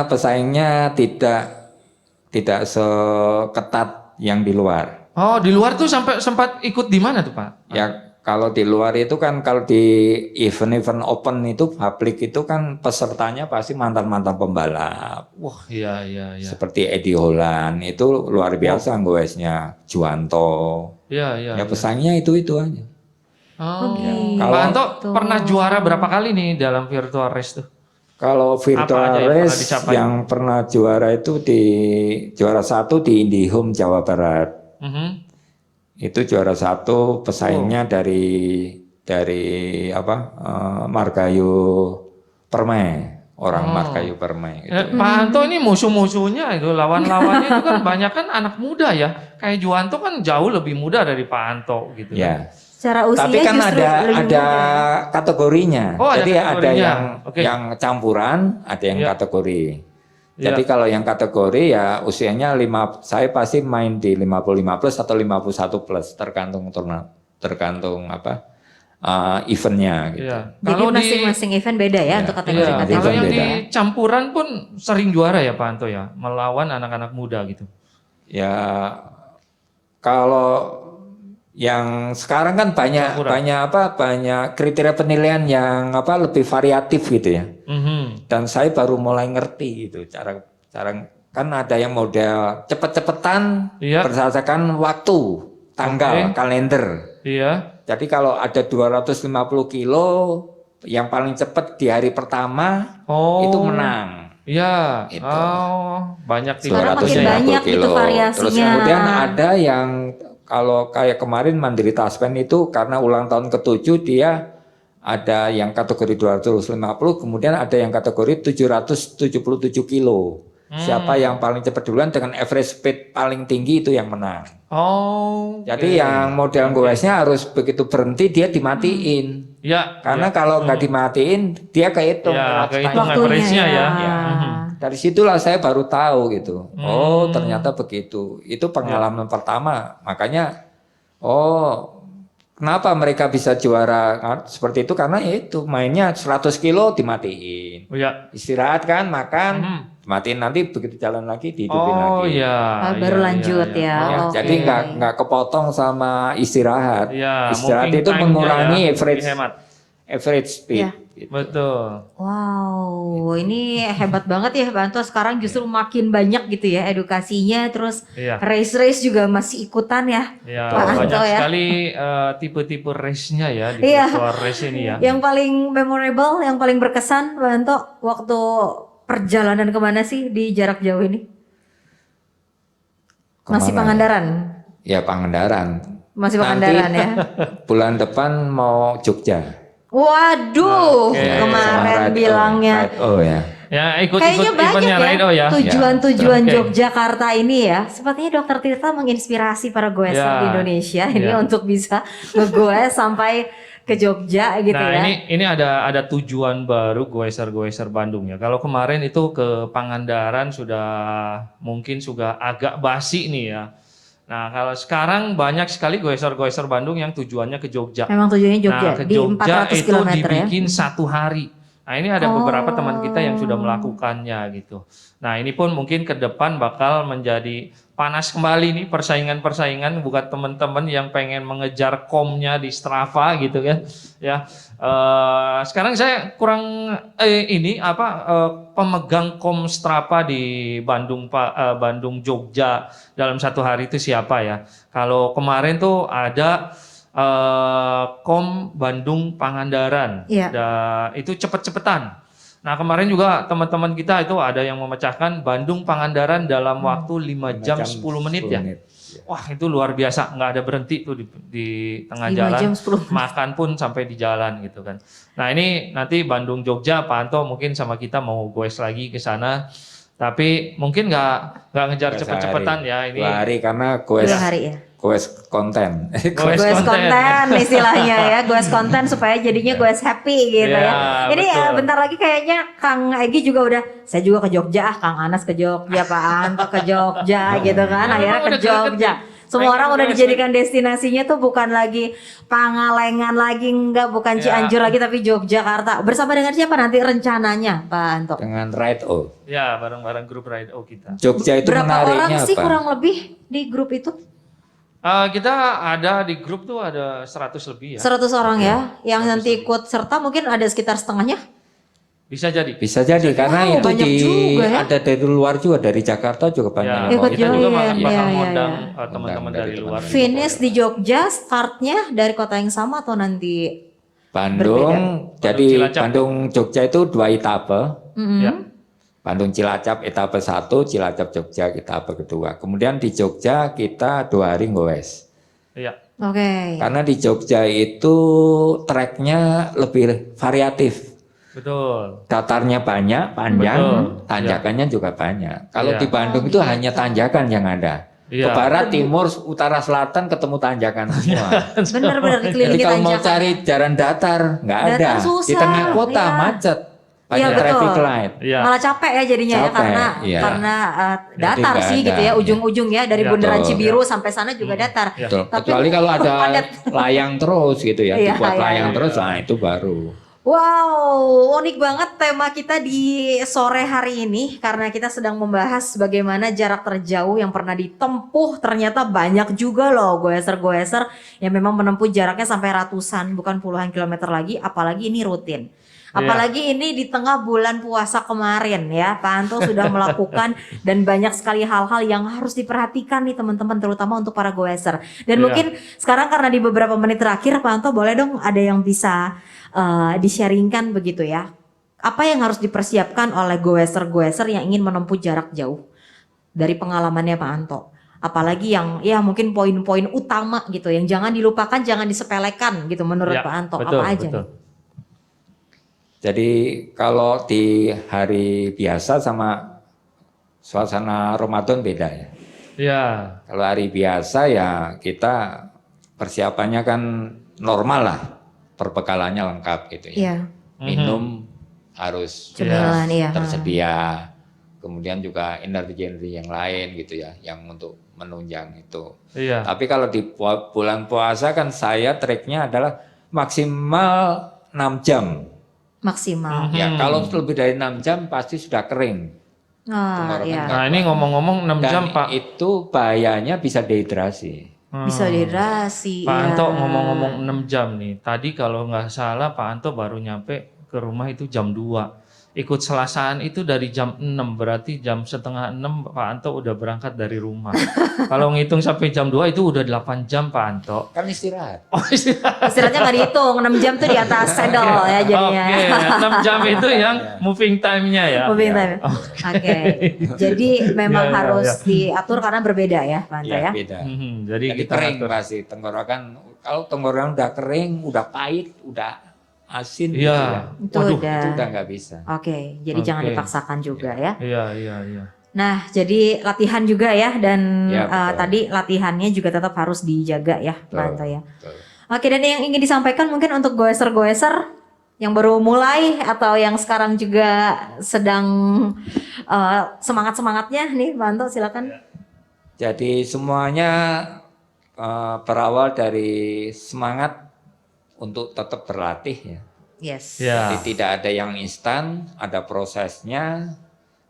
[SPEAKER 3] pesaingnya tidak seketat yang di luar.
[SPEAKER 2] Oh, di luar tuh sampai sempat ikut di mana tuh Pak?
[SPEAKER 3] Ya kalau di luar itu kan kalau di event-event open itu publik itu kan pesertanya pasti mantan-mantan pembalap.
[SPEAKER 2] Wah, iya.
[SPEAKER 3] Seperti Eddie Holland itu luar biasa goesnya, Juwanto.
[SPEAKER 2] Iya.
[SPEAKER 3] Ya pesaingnya itu aja.
[SPEAKER 2] Oh, Pak Anto pernah juara berapa kali nih dalam virtual race tuh?
[SPEAKER 3] Kalau virtual race yang pernah juara itu di juara 1 di IndiHome Jawa Barat. Itu juara 1, pesaingnya dari Margahayu Permai. Orang Margahayu Permai.
[SPEAKER 2] Gitu. Pak Anto ini musuh-musuhnya itu, lawan-lawannya itu kan banyak kan anak muda ya. Kayak Juwanto kan jauh lebih muda dari Pak Anto gitu.
[SPEAKER 3] Ya.
[SPEAKER 1] Secara usia
[SPEAKER 3] tapi kan
[SPEAKER 1] justru
[SPEAKER 3] ada kategorinya. Jadi ada yang campuran, ada yang kategori. Jadi kalau yang kategori ya usianya saya pasti main di 55 plus atau 51 plus tergantung eventnya gitu.
[SPEAKER 1] Jadi masing-masing event beda ya untuk kategori-kategori.
[SPEAKER 2] Kalau yang di campuran pun sering juara ya Pak Anto ya, melawan anak-anak muda gitu.
[SPEAKER 3] Ya kalau yang sekarang kan banyak kriteria penilaian yang lebih variatif gitu ya. Dan saya baru mulai ngerti gitu cara kan ada yang model cepet-cepetan berdasarkan waktu, tanggal, kalender. Iya. Jadi kalau ada 250 kilo yang paling cepat di hari pertama itu menang.
[SPEAKER 2] Iya.
[SPEAKER 3] Itu.
[SPEAKER 2] Banyak
[SPEAKER 1] sekarang makin banyak
[SPEAKER 3] kilo.
[SPEAKER 1] Itu variasinya.
[SPEAKER 3] Terus kemudian ada yang kalau kayak kemarin Mandiri Taspen itu karena ulang tahun ke-7 dia ada yang kategori 250, kemudian ada yang kategori 777 kilo. Siapa yang paling cepat duluan dengan average speed paling tinggi itu yang menang. Jadi yang model goesnya harus begitu berhenti dia dimatiin. Karena kalau nggak dimatiin dia kehitung.
[SPEAKER 2] Kehitung average-nya ya.
[SPEAKER 3] Dari situlah saya baru tahu gitu. Oh ternyata begitu. Itu pengalaman pertama. Makanya kenapa mereka bisa juara seperti itu? Karena itu mainnya 100 kilo dimatiin. Istirahat kan, makan, dimatiin, nanti begitu jalan lagi dihidupin lagi.
[SPEAKER 1] Baru lanjut ya.
[SPEAKER 3] Jadi nggak kepotong sama istirahat. Istirahat itu mengurangi average speed. Gitu.
[SPEAKER 2] Betul.
[SPEAKER 1] Wow, ini hebat banget ya Pak Anto. Sekarang justru makin banyak gitu ya edukasinya, terus race juga masih ikutan ya. Pak
[SPEAKER 2] banyak
[SPEAKER 1] Anto ya.
[SPEAKER 2] Sekali tipe-tipe race-nya ya di virtual race ini ya.
[SPEAKER 1] Yang paling memorable, yang paling berkesan Pak Anto waktu perjalanan kemana sih di jarak jauh ini? Masih Pangandaran?
[SPEAKER 3] Ya Pangandaran.
[SPEAKER 1] Masih Pangandaran ya.
[SPEAKER 3] Bulan depan mau Jogja.
[SPEAKER 1] Waduh, kemarin bilangnya.
[SPEAKER 2] Ikut
[SPEAKER 1] kayaknya banyak ya tujuan-tujuan Yogyakarta ini ya. Sepertinya Dokter Tirta menginspirasi para goeser di Indonesia ini untuk bisa ngegoes sampai ke Jogja gitu ya.
[SPEAKER 2] Nah ini ada tujuan baru goeser Bandung ya. Kalau kemarin itu ke Pangandaran mungkin sudah agak basi nih ya. Nah kalau sekarang banyak sekali goeser Bandung yang tujuannya ke Jogja.
[SPEAKER 1] Memang tujuannya Jogja,
[SPEAKER 2] ke
[SPEAKER 1] di
[SPEAKER 2] Jogja
[SPEAKER 1] 400
[SPEAKER 2] itu
[SPEAKER 1] km
[SPEAKER 2] dibikin 1 hari. Nah ini ada beberapa teman kita yang sudah melakukannya gitu. Nah ini pun mungkin ke depan bakal menjadi panas kembali nih persaingan buat teman-teman yang pengen mengejar komnya di Strava gitu kan. Ya sekarang saya kurang pemegang kom Strava di Bandung Jogja dalam 1 hari itu siapa ya? Kalau kemarin tuh ada kom Bandung Pangandaran, itu cepet-cepetan. Nah kemarin juga teman-teman kita itu ada yang memecahkan Bandung Pangandaran dalam waktu 5 jam 10 menit ya. Wah itu luar biasa, nggak ada berhenti tuh di tengah jalan, makan pun sampai di jalan gitu kan. Nah ini nanti Bandung Jogja Pak Anto mungkin sama kita mau goes lagi ke sana. Tapi mungkin nggak ngejar cepet-cepetan ya ini.
[SPEAKER 3] 2 hari karena goes
[SPEAKER 1] 2 hari ya.
[SPEAKER 3] Goes konten.
[SPEAKER 1] Goes konten istilahnya ya. Goes konten supaya jadinya goes happy gitu ya. Ini bentar lagi kayaknya Kang Egy juga udah, saya juga ke Jogja, Kang Anas ke Jogja, Pak Anto ke Jogja gitu kan. Akhirnya ke Jogja. Semua orang udah dijadikan destinasinya tuh bukan lagi Pangalengan lagi, bukan Cianjur lagi, tapi Yogyakarta. Bersama dengan siapa nanti rencananya Pak Anto?
[SPEAKER 3] Dengan Ride O.
[SPEAKER 2] Ya bareng-bareng grup Ride O kita.
[SPEAKER 3] Jogja itu
[SPEAKER 1] berapa
[SPEAKER 3] menariknya
[SPEAKER 1] orang sih kurang lebih di grup itu?
[SPEAKER 2] Kita ada di grup tuh ada 100 lebih ya.
[SPEAKER 1] 100 orang ya, yang nanti ikut serta mungkin ada sekitar setengahnya?
[SPEAKER 2] Bisa jadi.
[SPEAKER 3] Karena itu ada dari luar juga, dari Jakarta juga banyak.
[SPEAKER 2] Kita juga bakal ngundang teman-teman dari luar.
[SPEAKER 1] Finish di Jogja, startnya dari kota yang sama atau nanti
[SPEAKER 3] Bandung, jadi Bandung Jogja itu 2 etape.
[SPEAKER 2] Ya.
[SPEAKER 3] Bandung Cilacap etape 1, Cilacap Jogja etape kedua. Kemudian di Jogja kita 2 hari ngowes.
[SPEAKER 2] Iya.
[SPEAKER 1] Oke.
[SPEAKER 3] Karena di Jogja itu treknya lebih variatif.
[SPEAKER 2] Betul.
[SPEAKER 3] Datarnya banyak, panjang,
[SPEAKER 2] Betul.
[SPEAKER 3] tanjakannya juga banyak. Kalau
[SPEAKER 2] Iya.
[SPEAKER 3] di Bandung itu hanya tanjakan yang ada.
[SPEAKER 2] Iya.
[SPEAKER 3] Ke barat, timur, utara, selatan ketemu tanjakan semua.
[SPEAKER 1] Benar-benar
[SPEAKER 3] Jadi
[SPEAKER 1] dikelilingi
[SPEAKER 3] kalau mau
[SPEAKER 1] tanjakan.
[SPEAKER 3] cari jalan datar nggak ada.
[SPEAKER 1] Datar susah,
[SPEAKER 3] Di tengah kota
[SPEAKER 1] iya.
[SPEAKER 3] macet,
[SPEAKER 1] Iya,
[SPEAKER 3] banyak
[SPEAKER 1] betul.
[SPEAKER 3] traffic light.
[SPEAKER 2] Iya.
[SPEAKER 1] Malah capek ya jadinya ya
[SPEAKER 3] Capek, iya.
[SPEAKER 1] karena
[SPEAKER 3] Jadi
[SPEAKER 1] datar
[SPEAKER 3] nggak
[SPEAKER 1] sih
[SPEAKER 3] ada,
[SPEAKER 1] gitu ya
[SPEAKER 3] iya.
[SPEAKER 1] ujung-ujung ya dari
[SPEAKER 2] Iya.
[SPEAKER 1] Bundaran
[SPEAKER 3] Betul.
[SPEAKER 1] Cibiru sampai sana juga datar.
[SPEAKER 2] Iya.
[SPEAKER 3] Betul.
[SPEAKER 1] Tapi
[SPEAKER 3] Kecuali kalau ada
[SPEAKER 1] padat.
[SPEAKER 3] layang terus gitu ya,
[SPEAKER 1] Iya,
[SPEAKER 3] dibuat
[SPEAKER 1] iya,
[SPEAKER 3] layang
[SPEAKER 2] iya.
[SPEAKER 3] terus, nah itu baru.
[SPEAKER 1] Wow, unik banget tema kita di sore hari ini karena kita sedang membahas bagaimana jarak terjauh yang pernah ditempuh. Ternyata banyak juga loh goeser-goeser yang memang menempuh jaraknya sampai ratusan bukan puluhan kilometer lagi, apalagi ini rutin. Apalagi ini di tengah bulan puasa kemarin ya, Pak Anto sudah melakukan dan banyak sekali hal-hal yang harus diperhatikan nih teman-teman, terutama untuk para goeser. Dan
[SPEAKER 2] Iya.
[SPEAKER 1] mungkin sekarang karena di beberapa menit terakhir Pak Anto boleh dong ada yang bisa di-sharingkan begitu ya. Apa yang harus dipersiapkan oleh goeser-goeser yang ingin menempuh jarak jauh dari pengalamannya Pak Anto? Apalagi yang ya mungkin poin-poin utama gitu yang jangan dilupakan, jangan disepelekan gitu menurut
[SPEAKER 2] Ya,
[SPEAKER 1] Pak Anto.
[SPEAKER 2] betul,
[SPEAKER 1] Apa aja
[SPEAKER 2] betul.
[SPEAKER 1] nih?
[SPEAKER 3] Jadi kalau di hari biasa sama suasana Ramadan beda ya.
[SPEAKER 2] Iya.
[SPEAKER 3] Kalau hari biasa ya kita persiapannya kan normal lah, perbekalannya lengkap gitu ya.
[SPEAKER 1] Iya,
[SPEAKER 3] Minum harus
[SPEAKER 1] cemilan iya.
[SPEAKER 3] tersedia, kemudian juga energi-energi yang lain gitu ya, yang untuk menunjang itu.
[SPEAKER 2] Iya.
[SPEAKER 3] Tapi kalau di bulan puasa kan saya treknya adalah maksimal 6 jam.
[SPEAKER 1] Maksimal.
[SPEAKER 3] Ya, kalau lebih dari 6 jam pasti sudah kering.
[SPEAKER 1] Ah,
[SPEAKER 3] Tenggorokan
[SPEAKER 1] iya.
[SPEAKER 3] nggak
[SPEAKER 2] Nah ini ngomong-ngomong 6
[SPEAKER 3] Dan
[SPEAKER 2] jam Pak.
[SPEAKER 3] itu bahayanya bisa dehidrasi.
[SPEAKER 1] Bisa dehidrasi.
[SPEAKER 2] Pak
[SPEAKER 1] iya.
[SPEAKER 2] Anto ngomong-ngomong 6 jam nih. Tadi kalau nggak salah Pak Anto baru nyampe ke rumah itu jam 2. Ikut selasaan itu dari jam 6. Berarti jam setengah 6 Pak Anto udah berangkat dari rumah. Kalau ngitung sampai jam 2 itu udah 8 jam Pak Anto.
[SPEAKER 3] Kan istirahat.
[SPEAKER 2] Oh istirahat.
[SPEAKER 1] Istirahatnya nggak dihitung, 6 jam tuh di atas saddle ya jadinya.
[SPEAKER 2] Oke, 6 jam itu yang moving time-nya ya.
[SPEAKER 1] Moving time. Oke. Jadi memang
[SPEAKER 2] Ya, ya,
[SPEAKER 1] harus
[SPEAKER 2] ya.
[SPEAKER 1] diatur karena berbeda ya, Pak Anto ya.
[SPEAKER 3] Beda.
[SPEAKER 2] Jadi
[SPEAKER 3] Jadi
[SPEAKER 2] kita
[SPEAKER 3] kering
[SPEAKER 2] atur.
[SPEAKER 3] pasti tenggorokan. Kalau tenggorokan udah kering, udah pahit, udah asin gitu
[SPEAKER 2] Iya.
[SPEAKER 3] ya.
[SPEAKER 1] Itu
[SPEAKER 2] Waduh,
[SPEAKER 1] udah.
[SPEAKER 3] Itu udah nggak bisa.
[SPEAKER 1] Oke, jadi jangan
[SPEAKER 2] Oke.
[SPEAKER 1] dipaksakan juga ya.
[SPEAKER 2] Iya, iya, iya.
[SPEAKER 1] Nah, jadi latihan juga ya dan
[SPEAKER 3] Ya, betul.
[SPEAKER 1] tadi latihannya juga tetap harus dijaga ya, Pak
[SPEAKER 3] Betul.
[SPEAKER 1] Anto ya.
[SPEAKER 3] Betul.
[SPEAKER 1] Oke, dan yang ingin disampaikan mungkin untuk goeser-goeser yang baru mulai atau yang sekarang juga sedang semangat-semangatnya nih, Pak Anto silakan.
[SPEAKER 3] Jadi semuanya berawal dari semangat untuk tetap berlatih ya.
[SPEAKER 1] Yes.
[SPEAKER 2] Ya.
[SPEAKER 3] Jadi tidak ada yang instan, ada prosesnya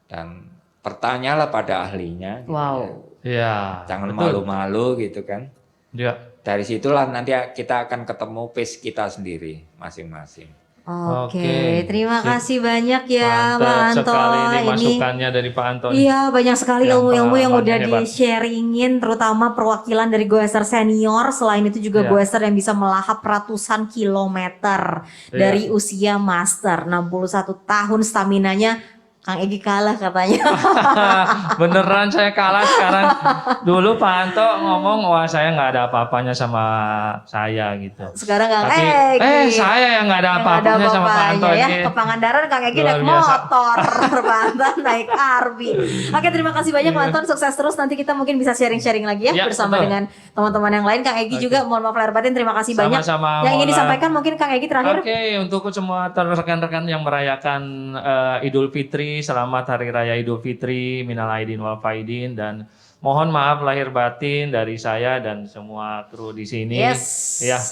[SPEAKER 3] dan bertanyalah pada ahlinya. gitu
[SPEAKER 1] Wow.
[SPEAKER 3] ya.
[SPEAKER 2] Iya.
[SPEAKER 3] Jangan
[SPEAKER 2] betul.
[SPEAKER 3] malu-malu gitu kan.
[SPEAKER 2] Ya.
[SPEAKER 3] Dari situlah nanti kita akan ketemu pace kita sendiri masing-masing.
[SPEAKER 1] Oke,
[SPEAKER 2] Oke,
[SPEAKER 1] terima
[SPEAKER 2] sip.
[SPEAKER 1] kasih banyak ya, Pak
[SPEAKER 2] Mantap
[SPEAKER 1] Anto.
[SPEAKER 2] sekali ini masukannya dari Pak Anto. nih.
[SPEAKER 1] Iya, banyak sekali
[SPEAKER 2] Yang
[SPEAKER 1] ilmu-ilmu yang udah
[SPEAKER 2] pengalamannya hebat.
[SPEAKER 1] di-sharingin, terutama perwakilan dari goeser senior. Selain itu juga
[SPEAKER 2] Iya.
[SPEAKER 1] goeser yang bisa melahap ratusan kilometer
[SPEAKER 2] Iya.
[SPEAKER 1] dari usia master. 61 tahun staminanya Kang Egy kalah katanya.
[SPEAKER 2] Beneran saya kalah sekarang. Dulu Pak Anto ngomong, wah saya nggak ada apa-apanya sama saya gitu.
[SPEAKER 1] Sekarang Kang
[SPEAKER 2] Tapi,
[SPEAKER 1] Egy.
[SPEAKER 2] saya yang nggak ada
[SPEAKER 1] Yang nggak ada
[SPEAKER 2] apa-apanya sama Pak Anto
[SPEAKER 1] apa-apanya
[SPEAKER 2] ini.
[SPEAKER 1] ya. Ke Pangandaran Kang Egy
[SPEAKER 2] Luar
[SPEAKER 1] naik
[SPEAKER 2] biasa.
[SPEAKER 1] motor, Pak Anton naik Arbi. Oke, terima kasih banyak Pak Anton, sukses terus. Nanti kita mungkin bisa sharing-sharing lagi ya
[SPEAKER 2] Ya,
[SPEAKER 1] bersama
[SPEAKER 2] betul.
[SPEAKER 1] dengan teman-teman yang lain. Kang Egy juga mohon maaf lahir batin, terima kasih banyak.
[SPEAKER 2] Sama-sama,
[SPEAKER 1] Yang ingin
[SPEAKER 2] mohon
[SPEAKER 1] disampaikan mungkin Kang Egy terakhir.
[SPEAKER 2] Oke, untuk semua rekan-rekan yang merayakan Idul Fitri, selamat Hari Raya Idul Fitri, minal aidin wal faidin, dan mohon maaf lahir batin dari saya dan semua kru di sini.
[SPEAKER 1] Yes.
[SPEAKER 2] Ya,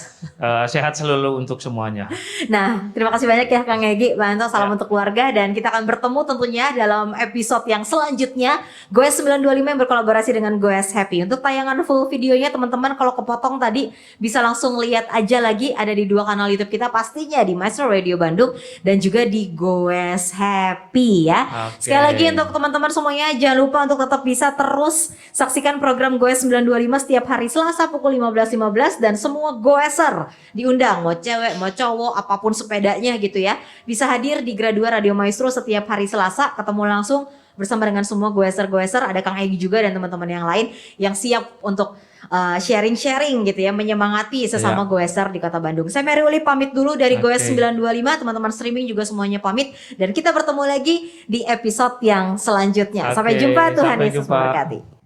[SPEAKER 2] sehat selalu untuk semuanya.
[SPEAKER 1] Nah, terima kasih banyak ya Kang Egy, Pak Anto, salam
[SPEAKER 2] Ya.
[SPEAKER 1] untuk keluarga dan kita akan bertemu tentunya dalam episode yang selanjutnya. Goes 925 yang berkolaborasi dengan Goes Happy. Untuk tayangan full videonya teman-teman kalau kepotong tadi bisa langsung lihat aja lagi ada di 2 kanal YouTube kita pastinya di Maestro Radio Bandung dan juga di Goes Happy ya.
[SPEAKER 2] Oke.
[SPEAKER 1] Sekali lagi untuk teman-teman semuanya jangan lupa untuk tetap bisa terus saksikan program Goes 925 setiap hari Selasa pukul 15.15 dan semua goeser diundang, mau cewek, mau cowok, apapun sepedanya gitu ya. Bisa hadir di Gradua Radio Maestro setiap hari Selasa, ketemu langsung bersama dengan semua goeser-goeser, ada Kang Egy juga dan teman-teman yang lain yang siap untuk sharing-sharing gitu ya, menyemangati sesama goeser di Kota Bandung. Saya Mary Uli pamit dulu dari Goes 925, teman-teman streaming juga semuanya pamit dan kita bertemu lagi di episode yang selanjutnya. Sampai jumpa, Tuhan Yesus memberkati.